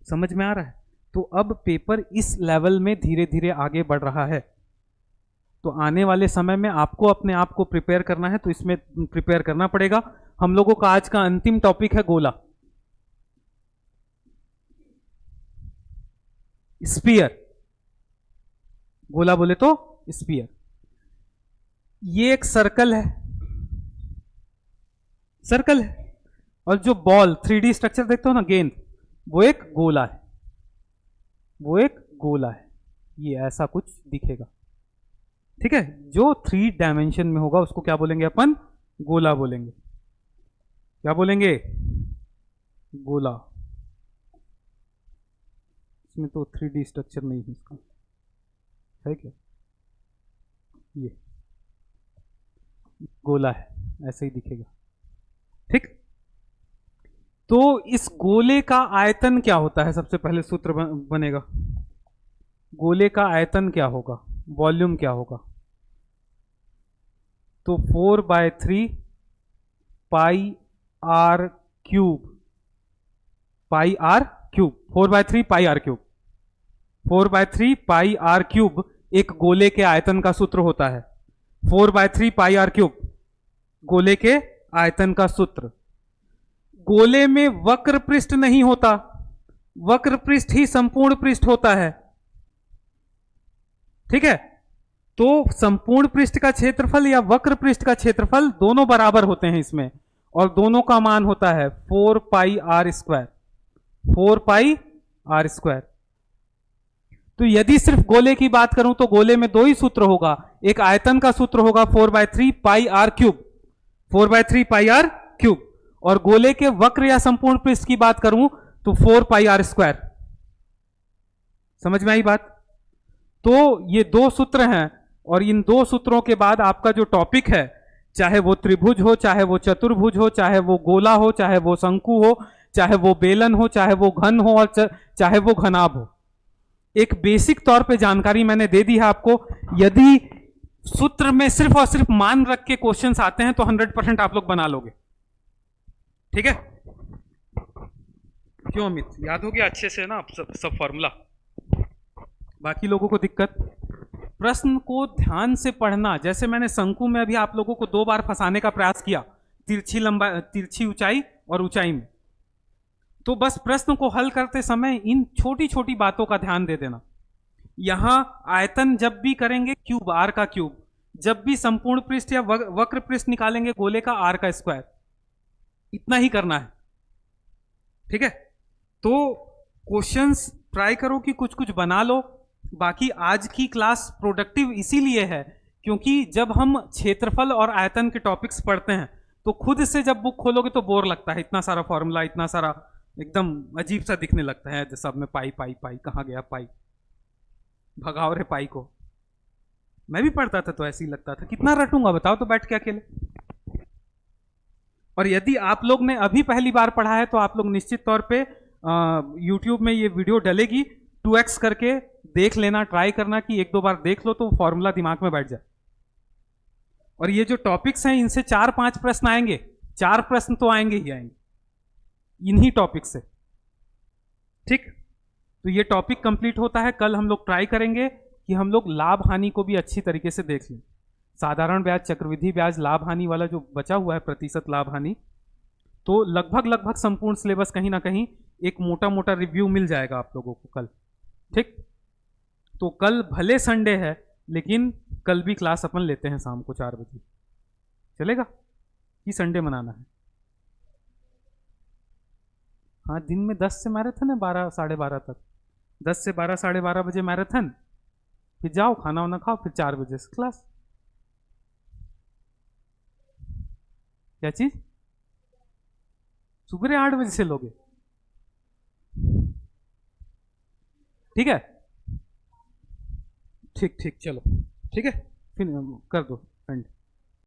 समझ में आ रहा है? तो अब पेपर इस लेवल में धीरे धीरे आगे बढ़ रहा है। तो आने वाले समय में आपको अपने आप को प्रिपेयर करना है, तो इसमें प्रिपेयर करना पड़ेगा। हम लोगों का आज का अंतिम टॉपिक है गोला, स्फीयर। गोला बोले तो स्फीयर। ये एक सर्कल है, सर्कल है, और जो बॉल 3D स्ट्रक्चर देखते हो ना, गेंद, वो एक गोला है, वो एक गोला है। ये ऐसा कुछ दिखेगा, ठीक है। जो 3 डायमेंशन में होगा उसको क्या बोलेंगे अपन? गोला बोलेंगे। क्या बोलेंगे? गोला। इसमें तो 3D स्ट्रक्चर नहीं है इसका, है क्या? ये गोला है, ऐसे ही दिखेगा, ठीक। तो इस गोले का आयतन क्या होता है? सबसे पहले सूत्र बनेगा, गोले का आयतन क्या होगा, वॉल्यूम क्या होगा? तो 4/3 pi R cube, pi R cube, 4/3 pi R cube, 4/3 pi R cube एक गोले के आयतन का सूत्र होता है। 4/3 पाई आर क्यूब गोले के आयतन का सूत्र। गोले में वक्र पृष्ठ नहीं होता, वक्र पृष्ठ ही संपूर्ण पृष्ठ होता है, ठीक है। तो संपूर्ण पृष्ठ का क्षेत्रफल या वक्र पृष्ठ का क्षेत्रफल दोनों बराबर होते हैं इसमें, और दोनों का मान होता है 4 pi are square, 4 pi are square. तो यदि सिर्फ गोले की बात करूं तो गोले में दो ही सूत्र होगा, एक आयतन का सूत्र होगा 4/3 pi R cube, 4/3 pi R cube, और गोले के वक्र या संपूर्ण पृष्ठ की बात करूं तो 4 पाई आर स्क्वायर। समझ में आई बात? तो ये दो सूत्र हैं, और इन दो सूत्रों के बाद आपका जो टॉपिक है, चाहे वो त्रिभुज हो, चाहे वो चतुर्भुज हो, चाहे वो गोला हो, चाहे वो शंकु हो, चाहे वो बेलन हो, चाहे वो घन हो, और चाहे वो घनाभ हो, एक बेसिक तौर पे जानकारी मैंने दे दी है आपको। यदि सूत्र में सिर्फ और सिर्फ मान रख के क्वेश्चंस आते हैं तो 100% आप लोग बना लोगे, ठीक है। क्यों अमित, याद हो गया अच्छे से ना सब फॉर्मूला? बाकी लोगों को दिक्कत? प्रश्न को ध्यान से पढ़ना। जैसे मैंने शंकु में अभी आप लोगों को 2 बार फंसाने का प्रयास किया, तिरछी लंबाई, तिरछी ऊंचाई और ऊंचाई में। तो बस प्रश्न को हल करते समय इन छोटी छोटी बातों का ध्यान दे देना। यहां आयतन जब भी करेंगे क्यूब, आर का क्यूब, जब भी संपूर्ण पृष्ठ या वक्र पृष्ठ निकालेंगे गोले का, आर का स्क्वायर, इतना ही करना है, ठीक है। तो क्वेश्चंस ट्राई करो कि कुछ कुछ बना लो। बाकी आज की क्लास प्रोडक्टिव इसीलिए है क्योंकि जब हम क्षेत्रफल और आयतन के टॉपिक्स पढ़ते हैं तो खुद से जब बुक खोलोगे तो बोर लगता है, इतना सारा फॉर्मूला, इतना सारा एकदम अजीब सा दिखने लगता है, सब में पाई पाई पाई, कहाँ गया पाई, भगाओ रे पाई को। मैं भी पढ़ता था तो ऐसे ही लगता था, कितना रटूंगा बताओ तो बैठ के अकेले। और यदि आप लोग ने अभी पहली बार पढ़ा है तो आप लोग निश्चित तौर पे यूट्यूब में ये वीडियो डलेगी, 2x करके देख लेना, ट्राई करना कि 1-2 बार देख लो तो फॉर्मूला दिमाग में बैठ जाए। और ये जो टॉपिक्स हैं इनसे 4-5 प्रश्न आएंगे, 4 प्रश्न तो आएंगे ही आएंगे इन्हीं टॉपिक से, ठीक। तो ये टॉपिक कंप्लीट होता है, कल हम लोग ट्राई करेंगे कि हम लोग लाभ हानि को भी अच्छी तरीके से देख लें। साधारण ब्याज, चक्रवृद्धि ब्याज, लाभ हानि वाला जो बचा हुआ है प्रतिशत लाभ हानि, तो लगभग संपूर्ण सिलेबस कहीं ना कहीं एक मोटा मोटा रिव्यू मिल जाएगा आप लोगों को कल, ठीक। तो कल भले संडे है लेकिन कल भी क्लास अपन लेते हैं शाम को 4 बजे, चलेगा कि संडे मनाना है? हाँ, दिन में 10 से मैराथन है 12 साढ़े 12 तक, 10 से 12 साढ़े 12 बजे मैराथन, फिर जाओ खाना वाना खाओ, फिर 4 बजे से क्लास। क्या चीज? सुबह 8 बजे से लोगे? ठीक है, ठीक ठीक, चलो ठीक है, फिर कर दो एंड।